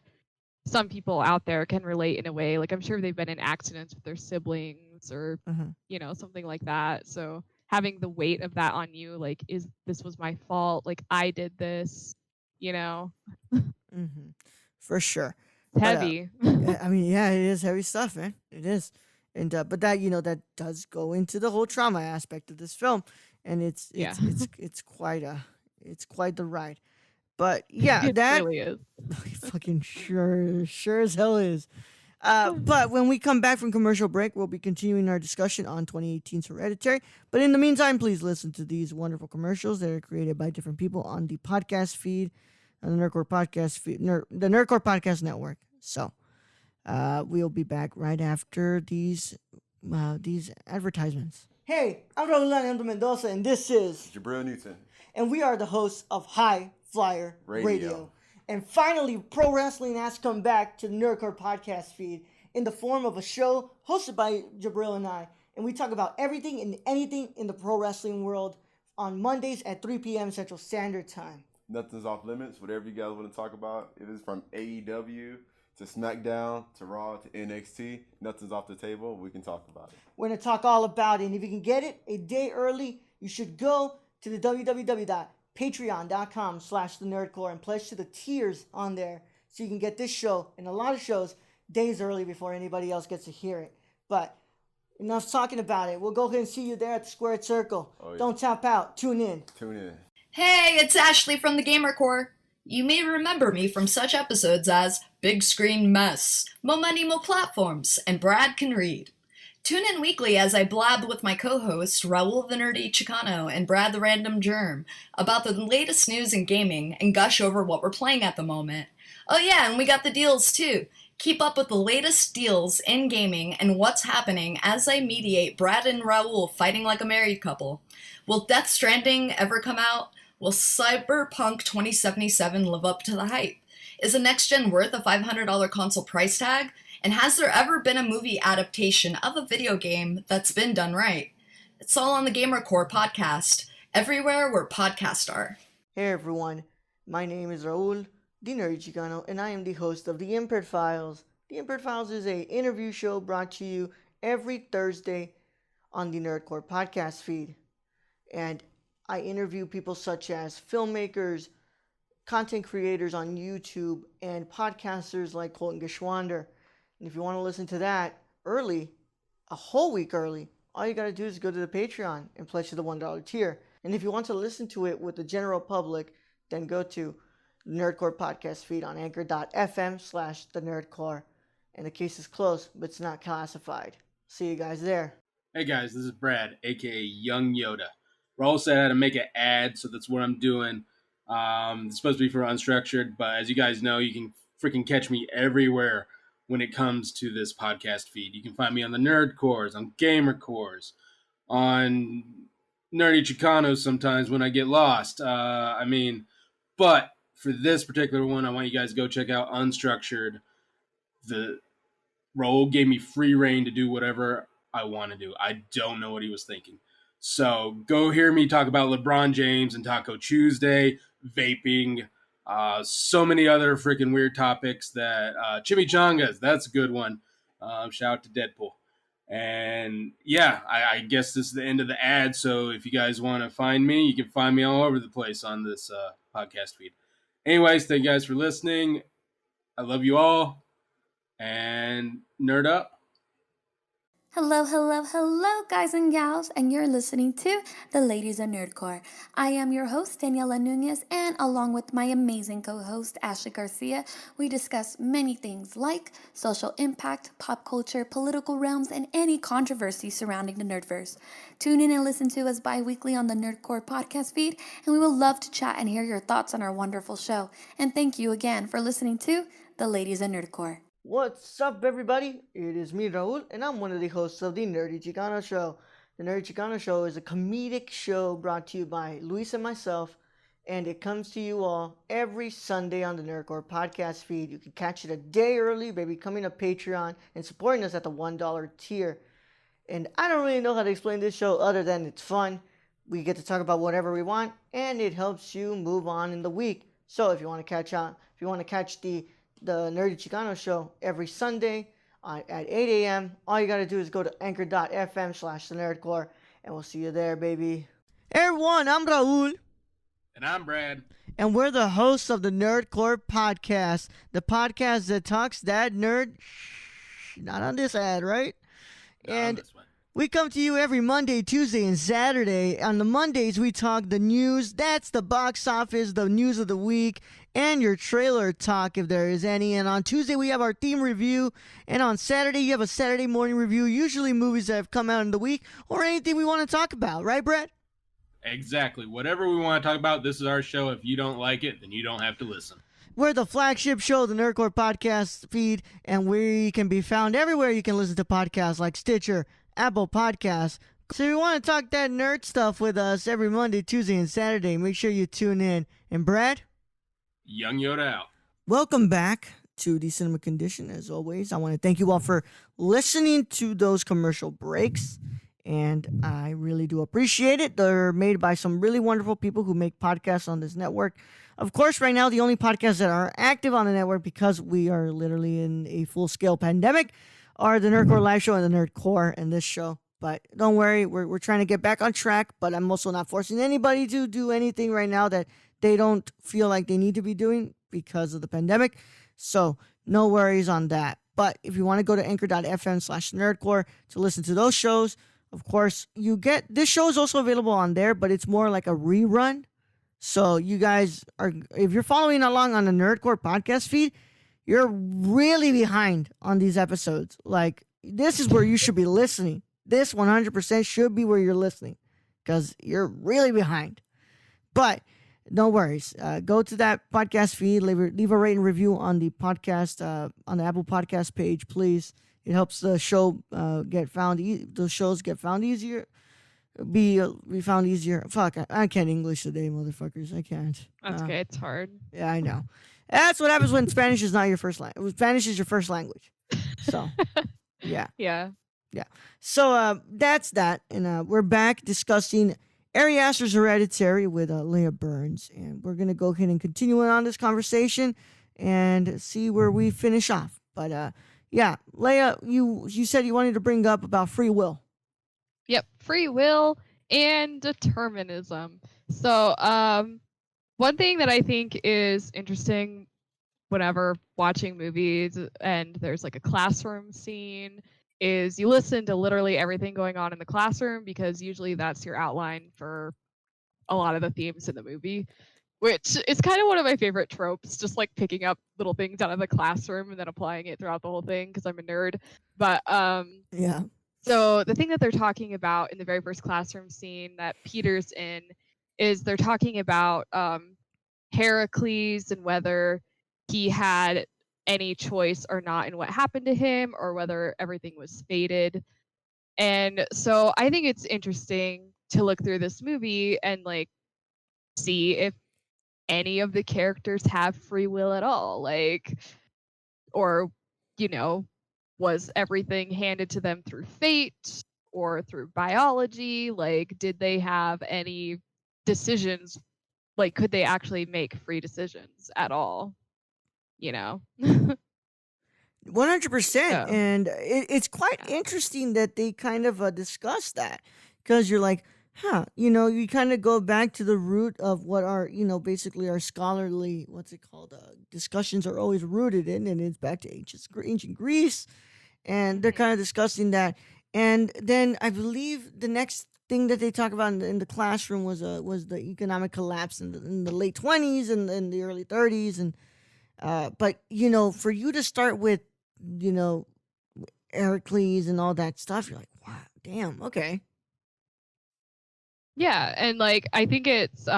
some people out there can relate in a way. Like, I'm sure they've been in accidents with their siblings or something like that. So having the weight of that on you, like, this was my fault? Like, I did this, For sure. It's heavy. I mean, yeah, it is heavy stuff, man. It is. And but that that does go into the whole trauma aspect of this film, and it's quite the ride. But yeah, it that really is. Fucking sure as hell is. But when we come back from commercial break, we'll be continuing our discussion on 2018's Hereditary. But in the meantime, please listen to these wonderful commercials that are created by different people on the podcast feed, on the Nerdcore podcast feed, the Nerdcore Podcast Network. So we'll be back right after these advertisements. Hey, I'm Rolando Mendoza, and this is Jabril Newton. And we are the hosts of High Flyer Radio. And finally, pro wrestling has come back to the Nerdcore podcast feed in the form of a show hosted by Jabril and I. And we talk about everything and anything in the pro wrestling world on Mondays at 3 p.m. Central Standard Time. Nothing's off limits. Whatever you guys want to talk about, if it's from AEW to SmackDown to Raw to NXT, nothing's off the table. We can talk about it. We're going to talk all about it. And if you can get it a day early, you should go to the www.patreon.com/thenerdcore and pledge to the tiers on there so you can get this show and a lot of shows days early before anybody else gets to hear it. But enough talking about it. We'll go ahead and see you there at the Squared Circle. Oh, yeah. Don't tap out. Tune in. Hey, it's Ashley from the Gamer Core. You may remember me from such episodes as Big Screen Mess, Mo Money Mo Platforms, and Brad Can Read. Tune in weekly as I blab with my co-hosts Raul the Nerdy Chicano and Brad the Random Germ about the latest news in gaming and gush over what we're playing at the moment. Oh yeah, and we got the deals too. Keep up with the latest deals in gaming and what's happening as I mediate Brad and Raul fighting like a married couple. Will Death Stranding ever come out? Will Cyberpunk 2077 live up to the hype? Is a next-gen worth a $500 console price tag? And has there ever been a movie adaptation of a video game that's been done right? It's all on the Gamer Core podcast, everywhere where podcasts are. Hey everyone, my name is Raul, the Nerdy Chicano, and I am the host of The Impaired Files. The Impaired Files is an interview show brought to you every Thursday on the Nerdcore podcast feed. And I interview people such as filmmakers, content creators on YouTube, and podcasters like Colton Geschwander. And if you want to listen to that early, a whole week early, all you got to do is go to the Patreon and pledge to the $1 tier. And if you want to listen to it with the general public, then go to the Nerdcore podcast feed on anchor.fm/thenerdcore. And the case is closed, but it's not classified. See you guys there. Hey guys, this is Brad, aka Young Yoda. Raul said I had to make an ad, so that's what I'm doing. It's supposed to be for Unstructured, but as you guys know, you can freaking catch me everywhere when it comes to this podcast feed. You can find me on the Nerd Cores, on Gamer Cores, on Nerdy Chicanos sometimes when I get lost. But for this particular one, I want you guys to go check out Unstructured. The Raul gave me free reign to do whatever I want to do. I don't know what he was thinking. So go hear me talk about LeBron James and Taco Tuesday, vaping, so many other freaking weird topics that chimichangas, that's a good one. Shout out to Deadpool. And yeah, I guess this is the end of the ad. So if you guys want to find me, you can find me all over the place on this podcast feed. Anyways, thank you guys for listening. I love you all. And nerd up. Hello, guys and gals, and you're listening to The Ladies of Nerdcore. I am your host, Daniela Nunez, and along with my amazing co-host, Ashley Garcia, we discuss many things like social impact, pop culture, political realms, and any controversy surrounding the Nerdverse. Tune in and listen to us bi-weekly on the Nerdcore podcast feed, and we will love to chat and hear your thoughts on our wonderful show. And thank you again for listening to The Ladies of Nerdcore. What's up, everybody? It is me, Raul, and I'm one of the hosts of the Nerdy Chicano Show. The Nerdy Chicano Show is a comedic show brought to you by Luis and myself, and it comes to you all every Sunday on the Nerdcore podcast feed. You can catch it a day early by becoming a Patreon and supporting us at the $1 tier. And I don't really know how to explain this show other than it's fun. We get to talk about whatever we want, and it helps you move on in the week. So if you want to catch the Nerdy Chicano Show every Sunday at 8 a.m. All you got to do is go to anchor.fm/thenerdcore, and we'll see you there, baby. Hey, everyone, I'm Raul. And I'm Brad. And we're the hosts of the Nerdcore Podcast, the podcast that talks that nerd. Not on this ad, right? Not and on this one. We come to you every Monday, Tuesday, and Saturday. On the Mondays, we talk the news. That's the box office, the news of the week, and your trailer talk if there is any. And on Tuesday, we have our theme review. And on Saturday, you have a Saturday morning review, usually movies that have come out in the week or anything we want to talk about. Right, Brett? Exactly. Whatever we want to talk about, this is our show. If you don't like it, then you don't have to listen. We're the flagship show of the Nerdcore Podcast feed, and we can be found everywhere you can listen to podcasts like Stitcher, Apple Podcasts. So if you want to talk that nerd stuff with us every Monday, Tuesday, and Saturday, make sure you tune in. And Brad? Young Yoda out. Welcome back to the Cinema Condition. As always, I want to thank you all for listening to those commercial breaks. and I really do appreciate it. They're made by some really wonderful people who make podcasts on this network. Of course, right now, the only podcasts that are active on the network, because we are literally in a full-scale pandemic, are the Nerdcore Live Show and the Nerdcore and this show. But don't worry, we're trying to get back on track, but I'm also not forcing anybody to do anything right now that they don't feel like they need to be doing because of the pandemic. So no worries on that. But if you want to go to anchor.fm/nerdcore to listen to those shows, of course, you get this show is also available on there, but it's more like a rerun. So you guys are, if you're following along on the Nerdcore podcast feed, you're really behind on these episodes. Like, this is where you should be listening. This 100% should be where you're listening because you're really behind. But no worries. Go to that podcast feed, leave a rate and review on the podcast, on the Apple Podcast page, please. It helps the show get found. The shows get found easier. Be found easier. Fuck, I can't English today, motherfuckers. I can't. That's okay. It's hard. Yeah, I know. That's what happens when Spanish is not your first language. Spanish is your first language. So, yeah. Yeah. So that's that. And we're back discussing Ari Aster's Hereditary with Leah Byrnes. And we're going to go ahead and continue on this conversation and see where we finish off. But yeah, Leah, you said you wanted to bring up about free will. Yep. Free will and determinism. So one thing that I think is interesting whenever watching movies and there's like a classroom scene is you listen to literally everything going on in the classroom because usually that's your outline for a lot of the themes in the movie, which is kind of one of my favorite tropes, just like picking up little things out of the classroom and then applying it throughout the whole thing because I'm a nerd. But yeah. So the thing that they're talking about in the very first classroom scene that Peter's in is they're talking about Heracles and whether he had any choice or not in what happened to him or whether everything was fated. And so I think it's interesting to look through this movie and like see if any of the characters have free will at all, like, or, you know, was everything handed to them through fate or through biology? Like, did they have any decisions? Like, could they actually make free decisions at all? You know? 100%. Yeah. And it's quite interesting that they kind of discuss that because you're like, you know, you kind of go back to the root of what our, you know, basically our scholarly, discussions are always rooted in, and it's back to ancient Greece, and they're kind of discussing that. And then I believe the next thing that they talk about in the classroom was the economic collapse in the late 20s and in the early 30s, and but you know, for you to start with, you know, Heracles and all that stuff, you're like, wow, damn, okay. Yeah, and like I think it's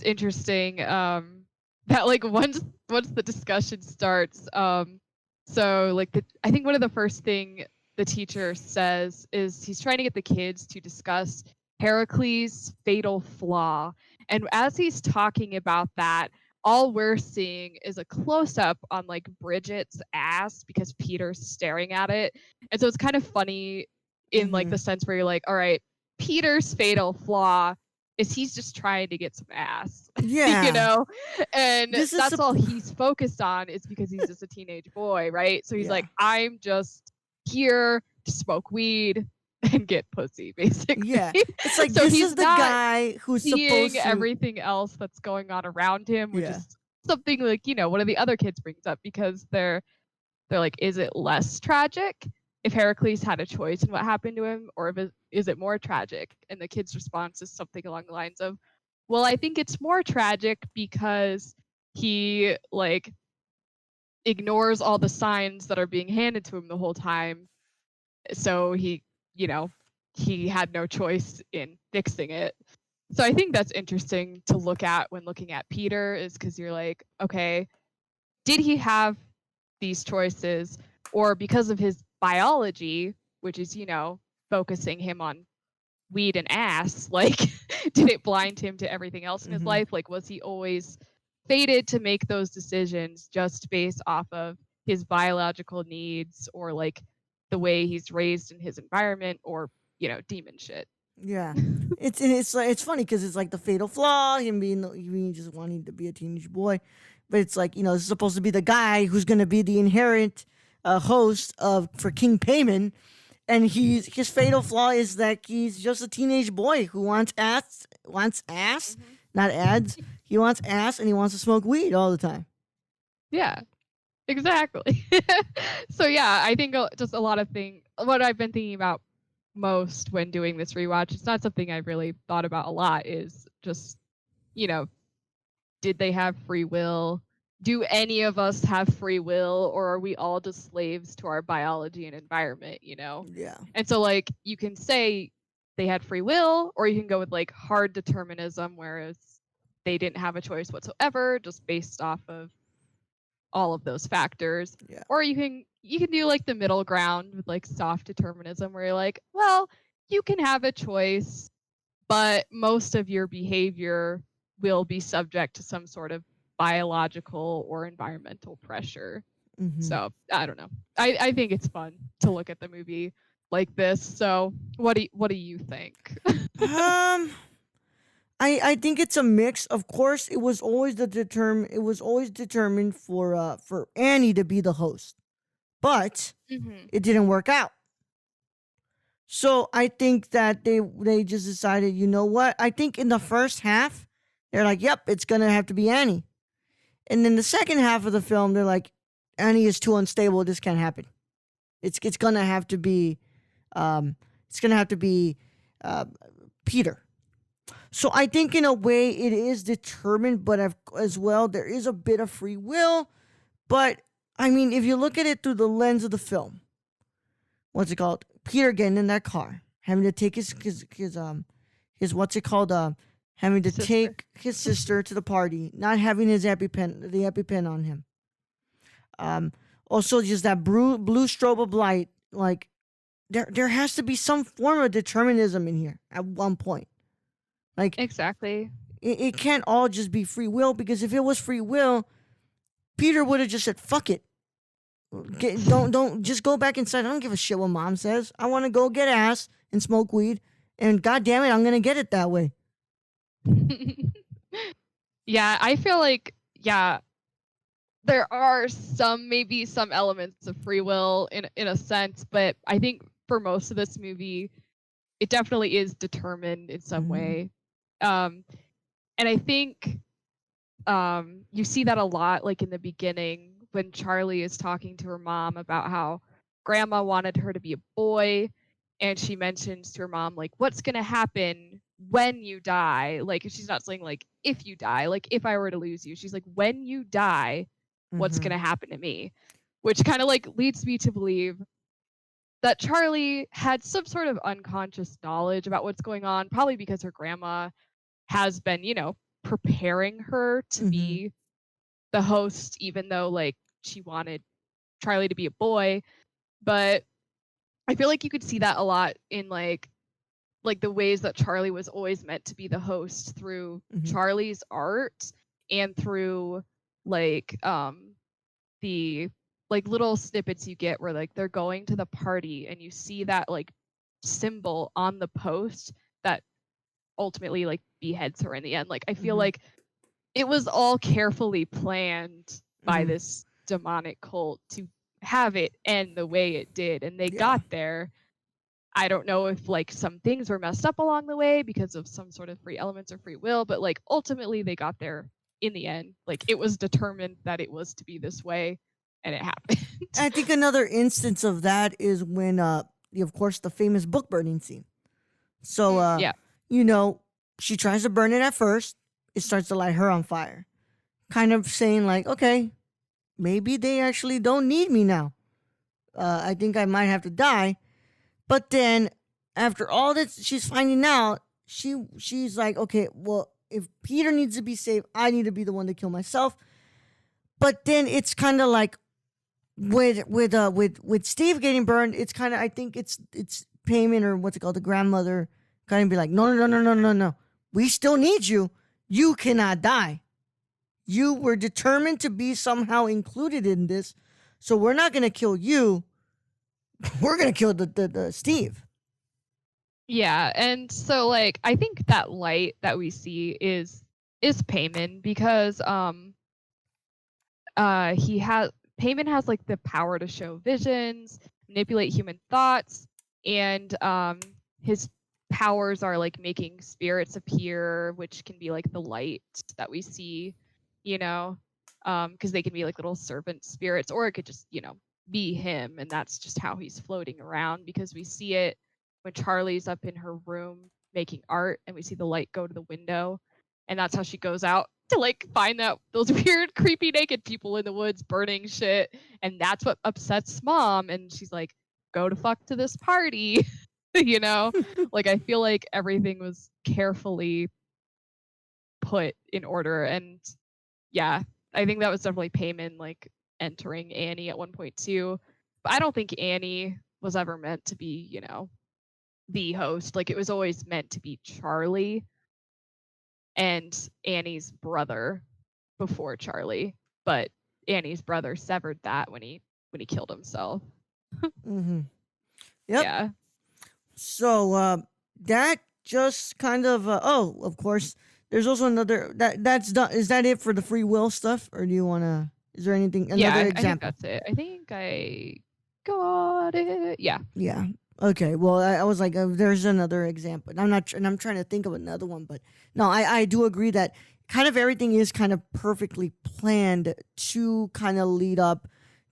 interesting that like once the discussion starts, so like I think one of the first thing the teacher says is he's trying to get the kids to discuss Heracles' fatal flaw, and as he's talking about that, all we're seeing is a close-up on like Bridget's ass because Peter's staring at it, and so it's kind of funny in like the sense where you're like, all right, Peter's fatal flaw is he's just trying to get some ass. Yeah. You know? And This is that's all he's focused on is because he's just a teenage boy, right? So he's like, I'm just here to smoke weed and get pussy, basically. Yeah. It's like, so this he's is the not guy who's seeing supposed to everything else that's going on around him, which is something like, you know, one of the other kids brings up because they're like, is it less tragic if Heracles had a choice in what happened to him, or is it more tragic? And the kid's response is something along the lines of, well, I think it's more tragic because he like ignores all the signs that are being handed to him the whole time. So he, you know, he had no choice in fixing it. So I think that's interesting to look at when looking at Peter, is because you're like, okay, did he have these choices, or because of his biology, which is, you know, focusing him on weed and ass, like did it blind him to everything else in his life? Like, was he always fated to make those decisions just based off of his biological needs, or like the way he's raised in his environment or, demon shit. Yeah, it's funny because it's like the fatal flaw, him being just wanting to be a teenage boy, but it's like it's supposed to be the guy who's gonna be the inherent host for King Payman, and his fatal flaw is that he's just a teenage boy who wants ass, not ads. He wants ass and he wants to smoke weed all the time. Yeah, exactly. So yeah, I think just a lot of things. What I've been thinking about most when doing this rewatch, it's not something I've really thought about a lot, is just, did they have free will? Do any of us have free will, or are we all just slaves to our biology and environment, Yeah. And so like you can say they had free will, or you can go with like hard determinism, whereas they didn't have a choice whatsoever, just based off of all of those factors. Yeah. Or you can do like the middle ground with like soft determinism, where you're like, well, you can have a choice, but most of your behavior will be subject to some sort of biological or environmental pressure. Mm-hmm. So I don't know. I think it's fun to look at the movie like this. So what do you think? I think it's a mix. Of course, it was always determined for Annie to be the host, but it didn't work out. So I think that they just decided, you know what? I think in the first half, they're like, yep, it's gonna have to be Annie, and then the second half of the film, they're like, Annie is too unstable. This can't happen. It's gonna have to be, Peter. So I think in a way it is determined, but as well there is a bit of free will. But I mean, if you look at it through the lens of the film, what's it called? Peter getting in that car, having to take his what's it called? Having to take his sister to the party, not having the EpiPen on him. Also just that blue strobe of light. Like there has to be some form of determinism in here at one point. Like Exactly. It can't all just be free will, because if it was free will, Peter would have just said, "Fuck it, don't just go back inside. I don't give a shit what mom says. I want to go get ass and smoke weed, and god damn it, I'm gonna get it that way." Yeah, I feel like there are maybe some elements of free will in a sense, but I think for most of this movie, it definitely is determined in some way. And I think you see that a lot, like in the beginning when Charlie is talking to her mom about how grandma wanted her to be a boy, and she mentions to her mom, like, what's going to happen when you die? Like, she's not saying, like, if you die, like, if I were to lose you. She's like, when you die, what's going to happen to me? Which kind of, like, leads me to believe that Charlie had some sort of unconscious knowledge about what's going on, probably because her grandma has been, preparing her to be the host, even though, like, she wanted Charlie to be a boy. But I feel like you could see that a lot in like the ways that Charlie was always meant to be the host through Charlie's art, and through like the like little snippets you get where like they're going to the party and you see that like symbol on the post that ultimately like beheads her in the end. Like I feel like it was all carefully planned by this demonic cult to have it end the way it did, and they got there. I don't know if like some things were messed up along the way because of some sort of free elements or free will, but like ultimately they got there in the end. Like it was determined that it was to be this way, and it happened. I think another instance of that is when of course the famous book burning scene. So she tries to burn it at first, it starts to light her on fire, kind of saying like, okay, maybe they actually don't need me now. I think I might have to die. But then after all that she's finding out, she's like, okay, well, if Peter needs to be saved, I need to be the one to kill myself. But then it's kind of like with Steve getting burned, it's kind of, I think it's Payman, or what's it called, the grandmother, kind of be like, no. We still need you. You cannot die. You were determined to be somehow included in this, so we're not going to kill you. we're gonna kill the Steve. Yeah, and so like I think that light that we see is Payman because Payman has like the power to show visions, manipulate human thoughts, and his powers are like making spirits appear, which can be like the light that we see, you know, because they can be like little servant spirits, or it could just, you know, be him, and that's just how he's floating around because we see it when Charlie's up in her room making art and we see the light go to the window, and that's how she goes out to like find those weird creepy naked people in the woods burning shit, and that's what upsets Mom, and she's like, go to fuck to this party. You know, like I feel like everything was carefully put in order, and yeah, I think that was definitely Payman like entering Annie at one point too, but I don't think Annie was ever meant to be, you know, the host. Like it was always meant to be Charlie and Annie's brother before Charlie, but Annie's brother severed that when he killed himself. Mm-hmm. Yep. Yeah. So that just kind of of course there's also another that's done. Is that it for the free will stuff, or do you want to? Is there anything another example? I think that's it. I think I got it. Yeah. Yeah. Okay. Well, I was like, there's another example. I'm not, and I'm trying to think of another one, but no, I do agree that kind of everything is kind of perfectly planned to kind of lead up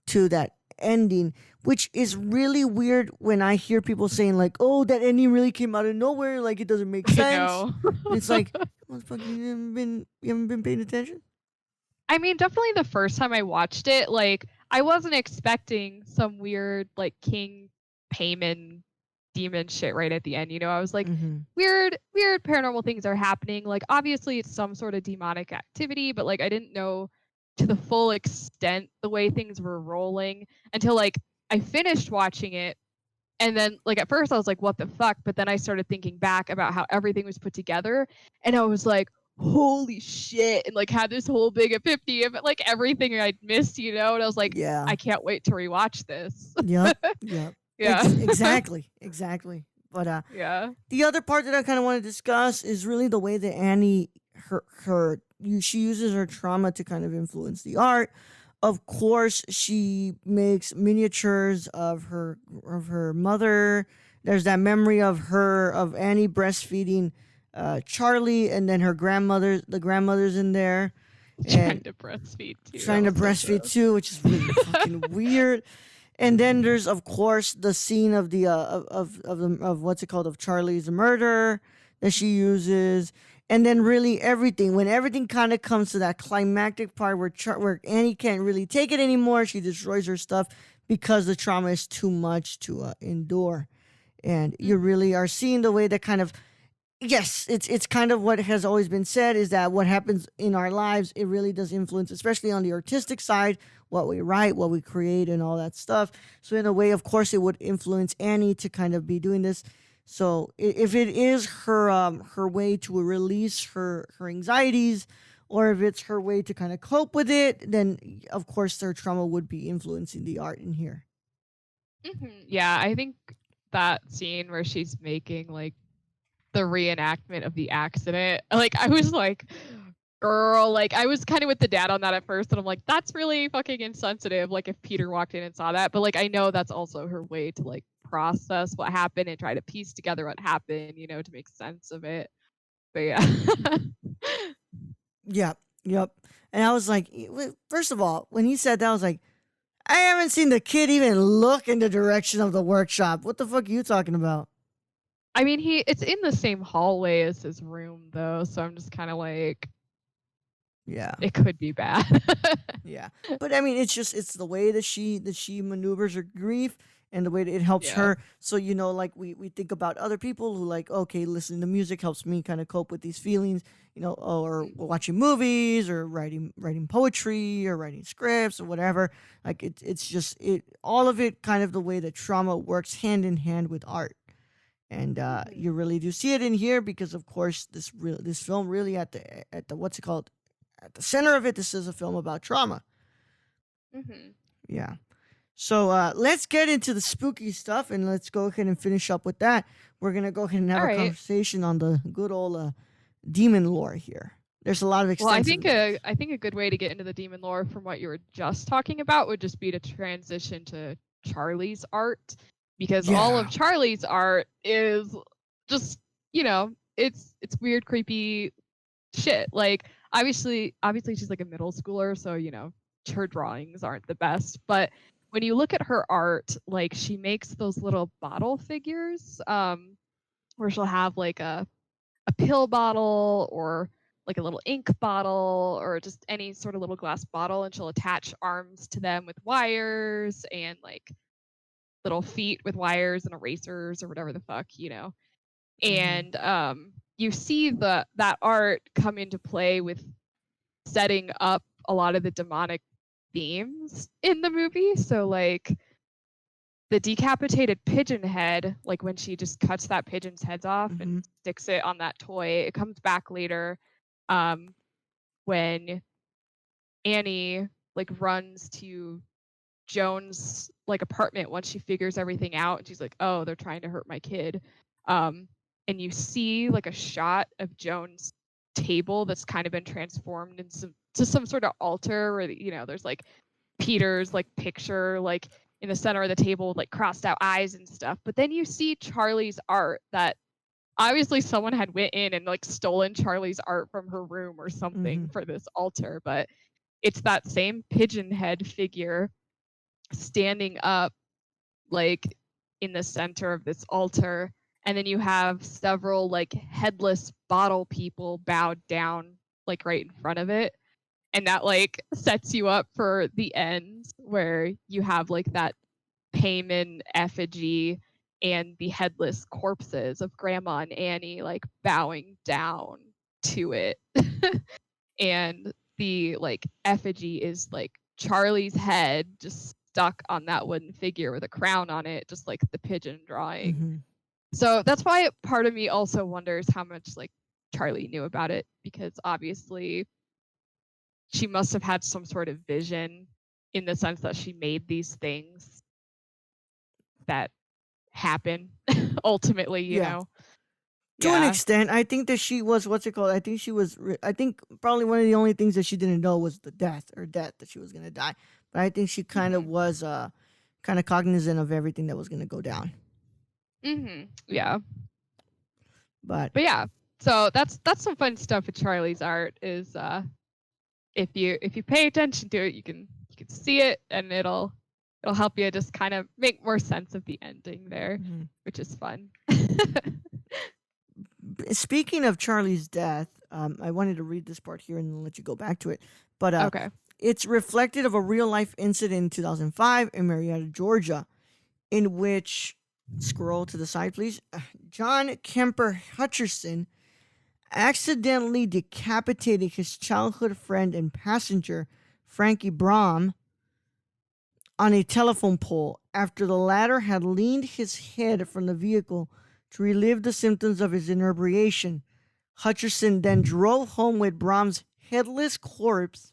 to that ending, which is really weird when I hear people saying like, "Oh, that ending really came out of nowhere. Like it doesn't make sense." I know. It's like, motherfucker, you haven't been paying attention. I mean, definitely the first time I watched it, like I wasn't expecting some weird like King Payman demon shit right at the end. You know, I was like, weird paranormal things are happening. Like obviously it's some sort of demonic activity, but like I didn't know to the full extent the way things were rolling until like I finished watching it. And then like at first I was like, what the fuck? But then I started thinking back about how everything was put together, and I was like, holy shit, and like had this whole big epiphany of like everything I'd missed, you know, and I was like, Yeah. I can't wait to rewatch this. Yep. Yeah. Exactly. But Yeah. the other part that I kind of want to discuss is really the way that Annie she uses her trauma to kind of influence the art. Of course, she makes miniatures of her mother. There's that memory of Annie breastfeeding Charlie, and then the grandmother's in there. Trying to breastfeed too. Trying to breastfeed too, which is really fucking weird. And then there's of course the scene of the of what's it called, of Charlie's murder that she uses. And then really everything, when everything kind of comes to that climactic part where Annie can't really take it anymore, she destroys her stuff because the trauma is too much to endure. And you really are seeing the way that kind of, yes, it's kind of what has always been said, is that what happens in our lives, it really does influence, especially on the artistic side, what we write, what we create, and all that stuff. So in a way, of course, it would influence Annie to kind of be doing this. So if it is her way to release her anxieties, or if it's her way to kind of cope with it, then of course their trauma would be influencing the art in here. Yeah, I think that scene where she's making like the reenactment of the accident, like I was like, girl, like I was kind of with the dad on that at first, and I'm like, that's really fucking insensitive, like if Peter walked in and saw that. But like I know that's also her way to like process what happened and try to piece together what happened, you know, to make sense of it. But yeah. Yep. And I was like, first of all, when he said that, I was like, I haven't seen the kid even look in the direction of the workshop. What the fuck are you talking about? I mean, it's in the same hallway as his room though, so I'm just kind of like, yeah, it could be bad. Yeah. But I mean, it's the way that she maneuvers her grief, and the way that it helps her. So, you know, like we think about other people who like, okay, listening to music helps me kind of cope with these feelings, you know, or watching movies, or writing poetry, or writing scripts, or whatever. Like it's just all of it kind of the way that trauma works hand in hand with art. And you really do see it in here, because of course this film really at the what's it called, at the center of it, this is a film about trauma. Yeah. So let's get into the spooky stuff, and let's go ahead and finish up with that. We're gonna go ahead and have All a right. conversation on the good old demon lore here. There's a lot of Well, extensive. I think a good way to get into the demon lore from what you were just talking about would just be to transition to Charlie's art, because all Yeah. of Charlie's art is just, you know, it's weird, creepy shit. Like obviously she's like a middle schooler, so you know, her drawings aren't the best, but when you look at her art, like she makes those little bottle figures, where she'll have like a pill bottle or like a little ink bottle or just any sort of little glass bottle, and she'll attach arms to them with wires and like little feet with wires and erasers or whatever the fuck, you know. Mhm. And you see that art come into play with setting up a lot of the demonic themes in the movie. So like the decapitated pigeon head, like when she just cuts that pigeon's heads off and sticks it on that toy, it comes back later, when Annie like runs to Joan's like apartment once she figures everything out, and she's like, oh, they're trying to hurt my kid. And you see like a shot of Joan's table that's kind of been transformed into some sort of altar where, you know, there's like Peter's like picture like in the center of the table with like crossed out eyes and stuff. But then you see Charlie's art that obviously someone had went in and like stolen Charlie's art from her room or something for this altar, but it's that same pigeon head figure standing up like in the center of this altar, and then you have several like headless bottle people bowed down like right in front of it, and that like sets you up for the end where you have like that Payman effigy and the headless corpses of Grandma and Annie like bowing down to it. And the like effigy is like Charlie's head just stuck on that wooden figure with a crown on it, just like the pigeon drawing. So that's why part of me also wonders how much like Charlie knew about it, because obviously she must have had some sort of vision in the sense that she made these things that happen ultimately, you know. To an extent, I think that she was I think she was. I think probably one of the only things that she didn't know was the death that she was gonna die. But I think she kind of was kind of cognizant of everything that was gonna go down. Yeah. But yeah, so that's some fun stuff with Charlie's art. Is if you pay attention to it, you can see it, and it'll help you just kind of make more sense of the ending there, which is fun. Speaking of Charlie's death, I wanted to read this part here and then let you go back to it. But okay. It's reflected of a real life incident in 2005 in Marietta, Georgia, in which, scroll to the side, please, John Kemper Hutcherson accidentally decapitated his childhood friend and passenger, Frankie Brom, on a telephone pole after the latter had leaned his head from the vehicle to relieve the symptoms of his inebriation. Hutcherson then drove home with Brom's headless corpse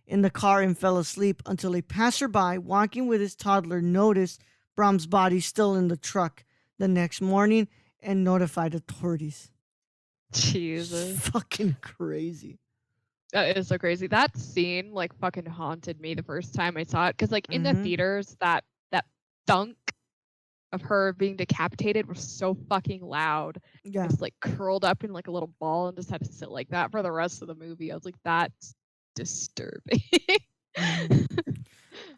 in the car and fell asleep until a passerby walking with his toddler noticed Brom's body still in the truck the next morning and notified authorities. Jesus. Fucking crazy. That is so crazy. That scene like fucking haunted me the first time I saw it, because like in the theaters, that thunk of her being decapitated was so fucking loud. Yeah. Just like curled up in like a little ball and just had to sit like that for the rest of the movie. I was like, that's disturbing.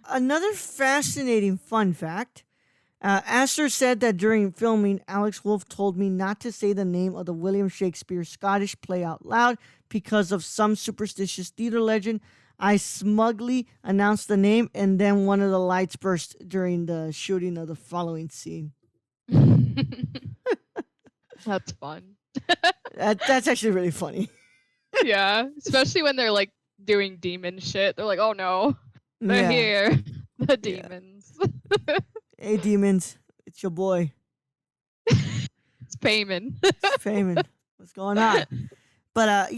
Another fascinating fun fact. Aster said that during filming, Alex Wolff told me not to say the name of the William Shakespeare Scottish play out loud because of some superstitious theater legend. I smugly announced the name, and then one of the lights burst during the shooting of the following scene. That's fun. That's actually really funny. Yeah, especially when they're like doing demon shit. They're like, oh no, they're here. The demons. Hey, demons, it's your boy. It's Payman. It's Payman. What's going on? But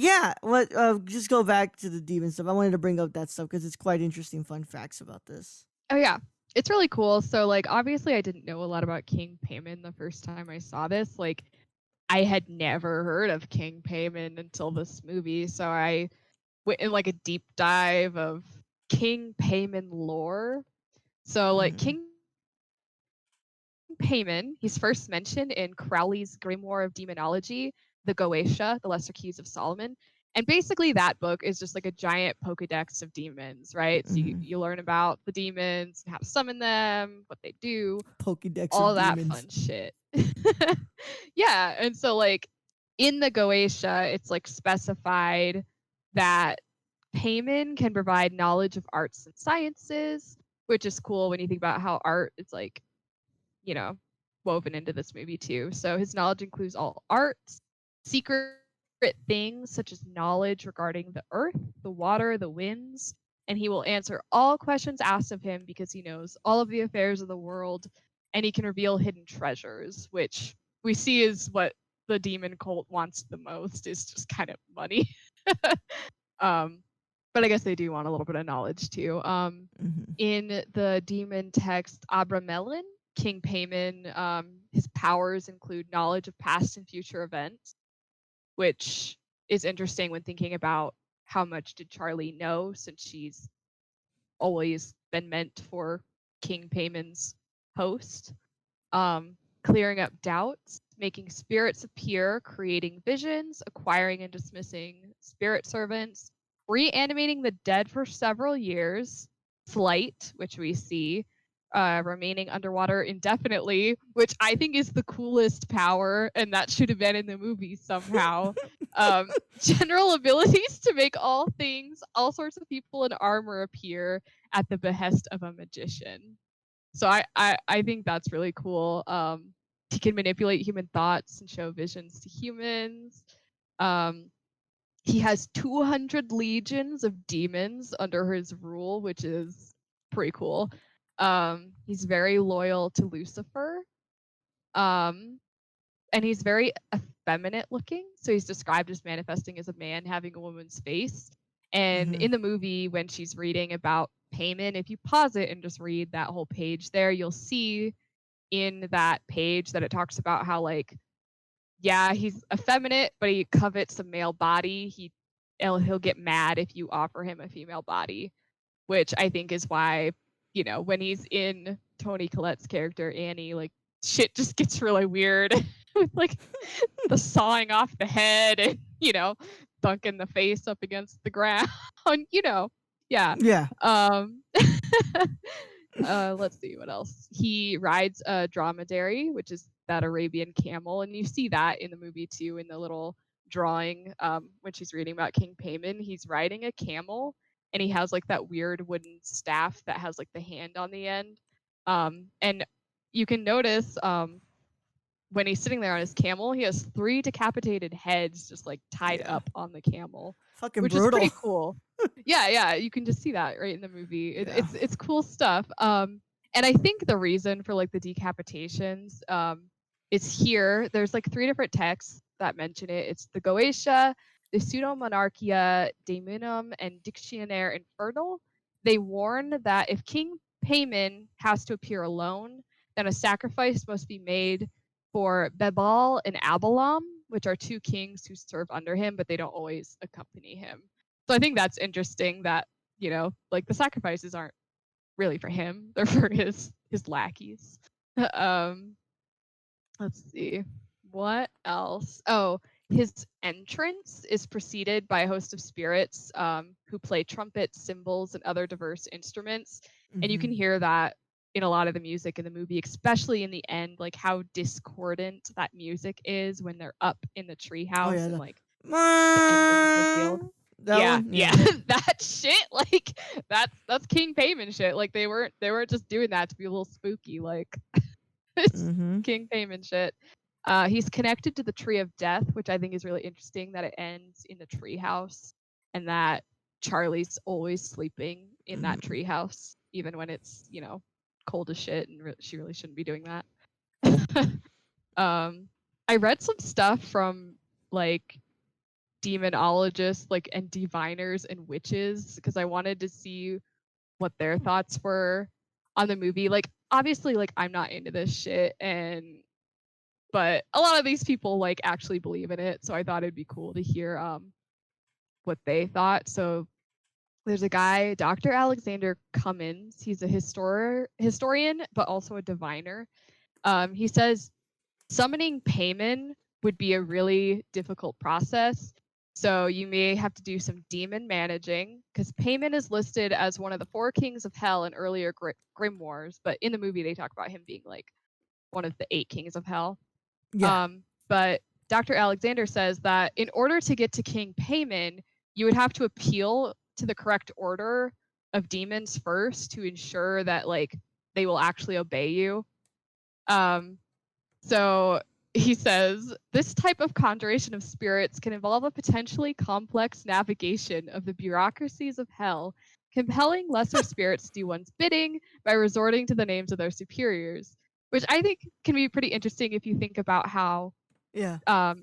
just go back to the demon stuff. I wanted to bring up that stuff because it's quite interesting fun facts about this. Oh yeah. it's really cool. So like obviously I didn't know a lot about King Payman the first time I saw this. Like I had never heard of King Payman until this movie. So I went in like a deep dive of King Payman lore. So like King Payman, he's first mentioned in Crowley's Grimoire of Demonology, the Goetia, the Lesser Keys of Solomon. And basically that book is just like a giant Pokedex of demons, right? So you learn about the demons, how to summon them, what they do, Pokedex all of that demons. fun shit. Yeah, and so like in the Goetia, it's like specified that Payman can provide knowledge of arts and sciences, which is cool when you think about how art is like, you know, woven into this movie too. So his knowledge includes all arts, secret things such as knowledge regarding the earth, the water, the winds, and he will answer all questions asked of him because he knows all of the affairs of the world, and he can reveal hidden treasures, which we see is what the demon cult wants the most, is just kind of money. But I guess they do want a little bit of knowledge too. In the demon text Abramelin, King Payman, his powers include knowledge of past and future events, which is interesting when thinking about how much did Charlie know, since she's always been meant for King Payman's host. Clearing up doubts, making spirits appear, creating visions, acquiring and dismissing spirit servants, reanimating the dead for several years, flight, which we see, remaining underwater indefinitely, which I think is the coolest power, and that should have been in the movie somehow. General abilities to make all things, all sorts of people in armor appear at the behest of a magician. So I think that's really cool. He can manipulate human thoughts and show visions to humans. He has 200 legions of demons under his rule, which is pretty cool. He's very loyal to Lucifer. And he's very effeminate looking. So he's described as manifesting as a man having a woman's face. And in the movie, when she's reading about Payman, if you pause it and just read that whole page there, you'll see in that page that it talks about how, like, yeah, he's effeminate, but he covets a male body. He'll get mad if you offer him a female body, which I think is why, you know, when he's in Toni Collette's character Annie, like shit just gets really weird with like the sawing off the head and, you know, dunking the face up against the ground, you know. Yeah. Let's see what else. He rides a dromedary, which is that Arabian camel, and you see that in the movie too, in the little drawing when she's reading about King Payman. He's riding a camel, and he has like that weird wooden staff that has like the hand on the end. And you can notice when he's sitting there on his camel, he has 3 decapitated heads just like tied up on the camel. Fucking which brutal. is pretty cool. Yeah, you can just see that right in the movie. It's cool stuff. And I think the reason for like the decapitations is here. There's like 3 different texts that mention it. It's the Goetia, the Pseudo-Monarchia Daemonum, and Dictionnaire Infernal. They warn that if King Payman has to appear alone, then a sacrifice must be made for Bebal and Abalam, which are 2 kings who serve under him, but they don't always accompany him. So I think that's interesting that, you know, like the sacrifices aren't really for him, they're for his lackeys. Let's see. What else? Oh, his entrance is preceded by a host of spirits who play trumpets, cymbals, and other diverse instruments. And you can hear that in a lot of the music in the movie, especially in the end, like how discordant that music is when they're up in the treehouse and like the ending's revealed. Yeah. That shit, like that's King Payman shit. Like they weren't just doing that to be a little spooky. Like it's King Payman shit. He's connected to the Tree of Death, which I think is really interesting that it ends in the treehouse and that Charlie's always sleeping in that treehouse, even when it's, you know, cold as shit, and she really shouldn't be doing that. I read some stuff from like demonologists, like, and diviners and witches, because I wanted to see what their thoughts were on the movie. Like, obviously, like, I'm not into this shit, but a lot of these people like actually believe in it, so I thought it'd be cool to hear what they thought. So there's a guy, Dr. Alexander Cummins. He's a historian, but also a diviner. He says summoning Payman would be a really difficult process. So you may have to do some demon managing, because Payman is listed as one of the 4 kings of hell in earlier grimoires, but in the movie they talk about him being like one of the 8 kings of hell. Yeah. But Dr. Alexander says that in order to get to King Payman, you would have to appeal to the correct order of demons first to ensure that like they will actually obey you. So he says this type of conjuration of spirits can involve a potentially complex navigation of the bureaucracies of hell, compelling lesser spirits to do one's bidding by resorting to the names of their superiors, which I think can be pretty interesting if you think about how Yeah.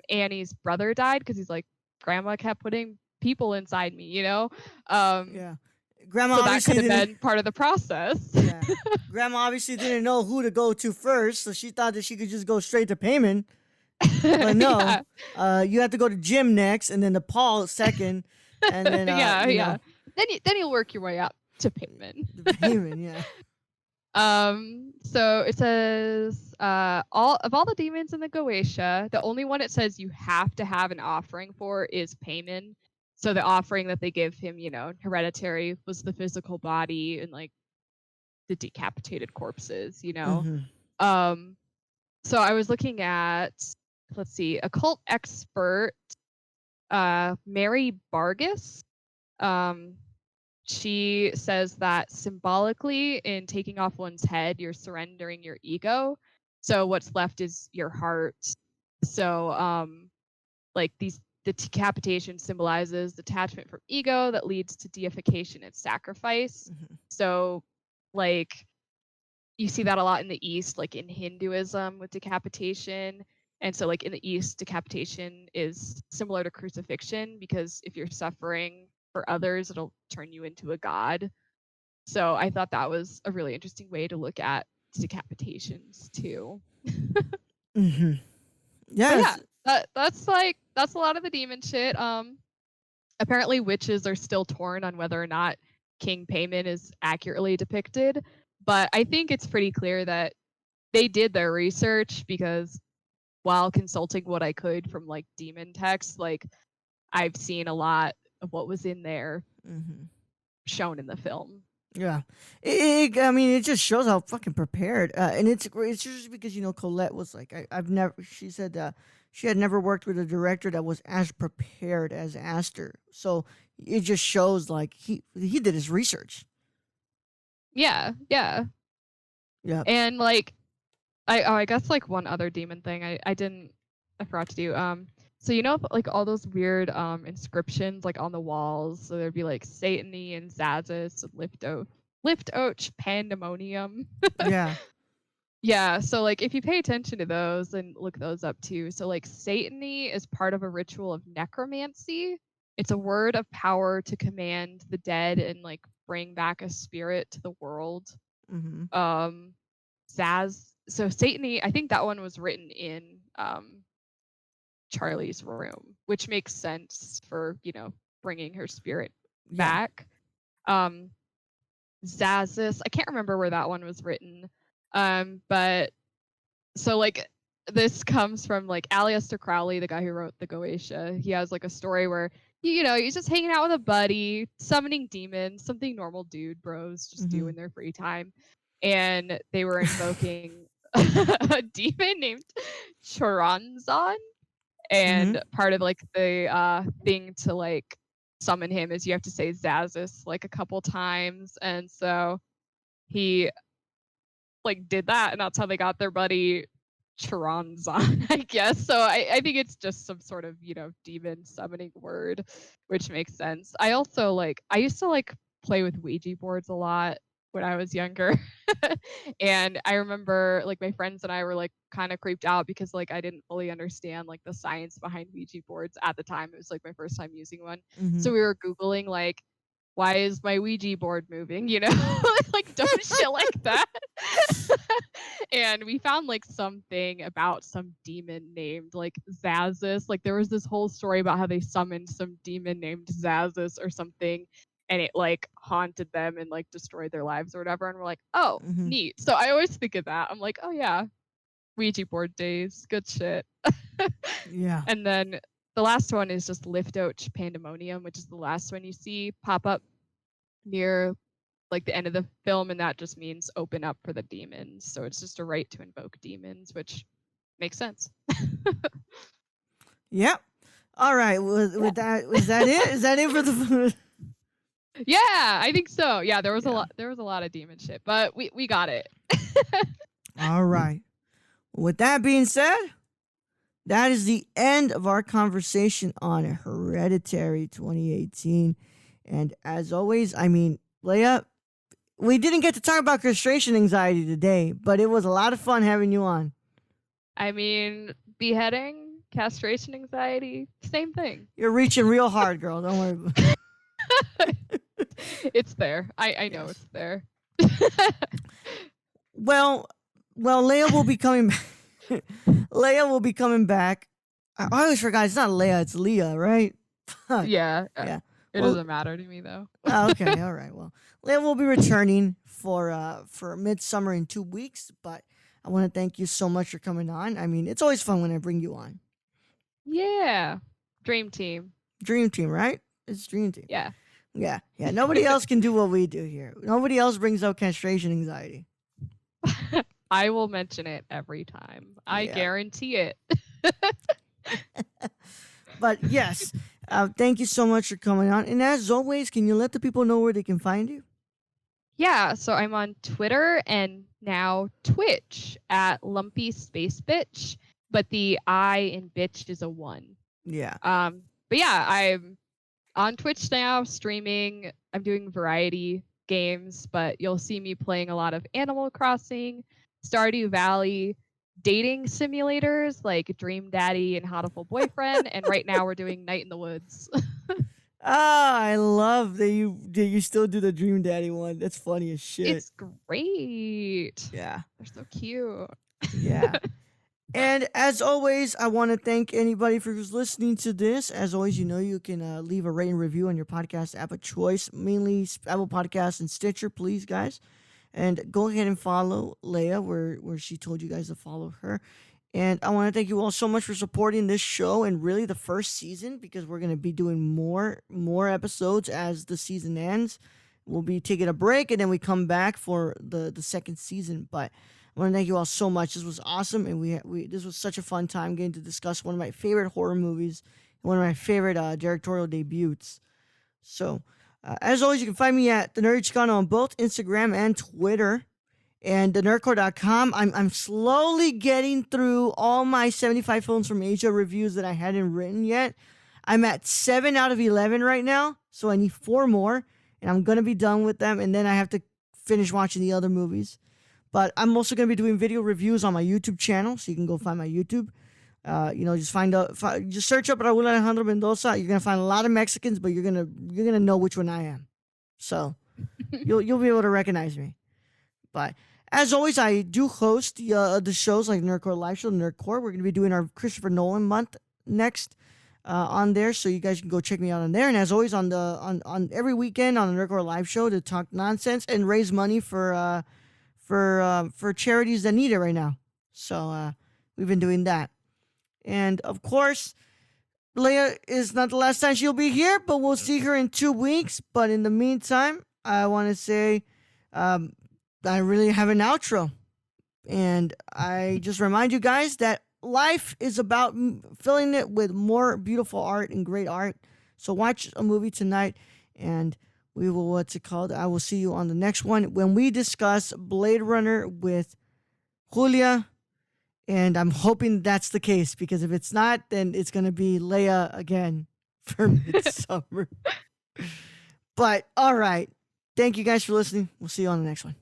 Annie's brother died, because he's like, Grandma kept putting people inside me, you know? Yeah. Grandma So that obviously could have didn't. been part of the process. Yeah. Grandma obviously didn't know who to go to first, so she thought that she could just go straight to Payman. But no, Yeah. you have to go to Jim next, and then to Paul second, and then yeah, you yeah. know, Then you'll work your way up to Payman. the Payman. Yeah. So it says all the demons in the Goetia, the only one it says you have to have an offering for is Payman. So the offering that they give him, you know, Hereditary, was the physical body and like the decapitated corpses, you know. Mhm. So I was looking at, let's see, occult expert Mary Bargus. She says that symbolically, in taking off one's head, you're surrendering your ego. So what's left is your heart. So like the decapitation symbolizes detachment from ego that leads to deification and sacrifice. Mhm. So like you see that a lot in the East, like in Hinduism with decapitation. And so like in the East, decapitation is similar to crucifixion, because if you're suffering for others, it'll turn you into a god. So I thought that was a really interesting way to look at decapitations too. Mhm. But yeah, Yes. that's a lot of the demon shit. Apparently witches are still torn on whether or not King Payman is accurately depicted, but I think it's pretty clear that they did their research, because while consulting what I could from like demon text, like I've seen a lot of what was in there Mhm. shown in the film. Yeah, I mean, it just shows how fucking prepared, and it's great. It's just because Colette was like, I've never. She said she had never worked with a director that was as prepared as Aster. So it just shows like he did his research. Yeah. Yeah. And like I guess like one other demon thing I forgot to do. So like all those weird inscriptions like on the walls. So there'd be like Satany and Zazis and Liftoch Pandemonium. Yeah. Yeah, so like if you pay attention to those and look those up too. So like Satany is part of a ritual of necromancy. It's a word of power to command the dead and like bring back a spirit to the world. Mm-hmm. So Satany, I think that one was written in Charlie's room, which makes sense for, bringing her spirit back. Zazis, I can't remember where that one was written. But so like this comes from like Aleister Crowley, the guy who wrote the Goetia. He has like a story where he's just hanging out with a buddy, summoning demons, something normal dude bros just do in their free time. And they were invoking a demon named Choronzon. And part of like the thing to like summon him is you have to say Zazis like a couple times. And so he like did that, and that's how they got their buddy Choronzon, I guess. So I think it's just some sort of demon summoning word, which makes sense. I also I used to like play with Ouija boards a lot when I was younger. And I remember like my friends and I were like kind of creeped out because like I didn't fully understand like the science behind Ouija boards at the time. It was like my first time using one. So we were Googling like why is my Ouija board moving? You know, like dumb shit like that. And we found like something about some demon named like Zazus. Like there was this whole story about how they summoned some demon named Zazus or something, and it like haunted them and like destroyed their lives or whatever. And we're like, oh, neat. So I always think of that. I'm like, oh yeah, Ouija board days, good shit. Yeah. And then the last one is just Liftoach Pandemonium, which is the last one you see pop up near like the end of the film, and that just means open up for the demons. So it's just a right to invoke demons, which makes sense. Yep. All right. With that, is that it? Is that it for the? Yeah, I think so. Yeah, there was a lot. There was a lot of demon shit, but we got it. All right. With that being said, that is the end of our conversation on Hereditary 2018. And as always, I mean, Leah, we didn't get to talk about castration anxiety today, but it was a lot of fun having you on. I mean, beheading, castration anxiety, same thing. You're reaching real hard, girl. Don't worry about it. It's there. I know it's there. Well, Leah will be coming back. Leah will be coming back. I always forgot. It's not Leah. It's Leah, right? Yeah. Yeah. It Well- doesn't matter to me though. Oh, okay. All right. Well, Leah will be returning for Midsummer in 2 weeks, but I want to thank you so much for coming on. I mean, it's always fun when I bring you on. Yeah. Dream team. Dream team, right? It's dream team. Yeah. Yeah. Nobody else can do what we do here. Nobody else brings up castration anxiety. I will mention it every time. I Yeah. guarantee it. But yes, thank you so much for coming on. And as always, can you let the people know where they can find you? Yeah, so I'm on Twitter and now Twitch at Lumpy Space Bitch, but the I in bitch is a 1. Yeah. But yeah, I'm on Twitch now streaming. I'm doing variety games, but you'll see me playing a lot of Animal Crossing, Stardew Valley, dating simulators like Dream Daddy and How to Full Boyfriend, and right now we're doing Night in the Woods. I love that you still do the Dream Daddy one. That's funny as shit. It's great. Yeah. They're so cute. Yeah. And as always, I want to thank anybody for who's listening to this. As always, you know you can leave a rating review on your podcast app of choice, mainly Apple Podcasts and Stitcher, please, guys. And go ahead and follow Leah where she told you guys to follow her. And I want to thank you all so much for supporting this show and really the first season, because we're going to be doing more episodes as the season ends. We'll be taking a break and then we come back for the second season. But I want to thank you all so much. This was awesome, and we this was such a fun time getting to discuss one of my favorite horror movies and one of my favorite directorial debuts. So, as always, you can find me at The Nerdy Chicano on both Instagram and Twitter. And thenerdcore.com. I'm slowly getting through all my 75 films from Asia reviews that I hadn't written yet. I'm at 7 out of 11 right now, so I need 4 more, and I'm going to be done with them, and then I have to finish watching the other movies. But I'm also going to be doing video reviews on my YouTube channel, so you can go find my YouTube. Just search up Raul Alejandro Mendoza. You're going to find a lot of Mexicans, but you're gonna know which one I am. So you'll be able to recognize me. But as always, I do host the shows like Nerdcore Live Show, Nerdcore. We're going to be doing our Christopher Nolan month next on there, so you guys can go check me out on there. And as always, on every weekend on the Nerdcore Live Show to talk nonsense and raise money for charities that need it right now. So we've been doing that. And of course, Leah is not the last time she'll be here, but we'll see her in 2 weeks. But in the meantime, I want to say I really have an outro. And I just remind you guys that life is about filling it with more beautiful art and great art. So watch a movie tonight, and we will, I will see you on the next one when we discuss Blade Runner with Julia. And I'm hoping that's the case, because if it's not, then it's going to be Leia again for Midsummer. But all right. Thank you guys for listening. We'll see you on the next one.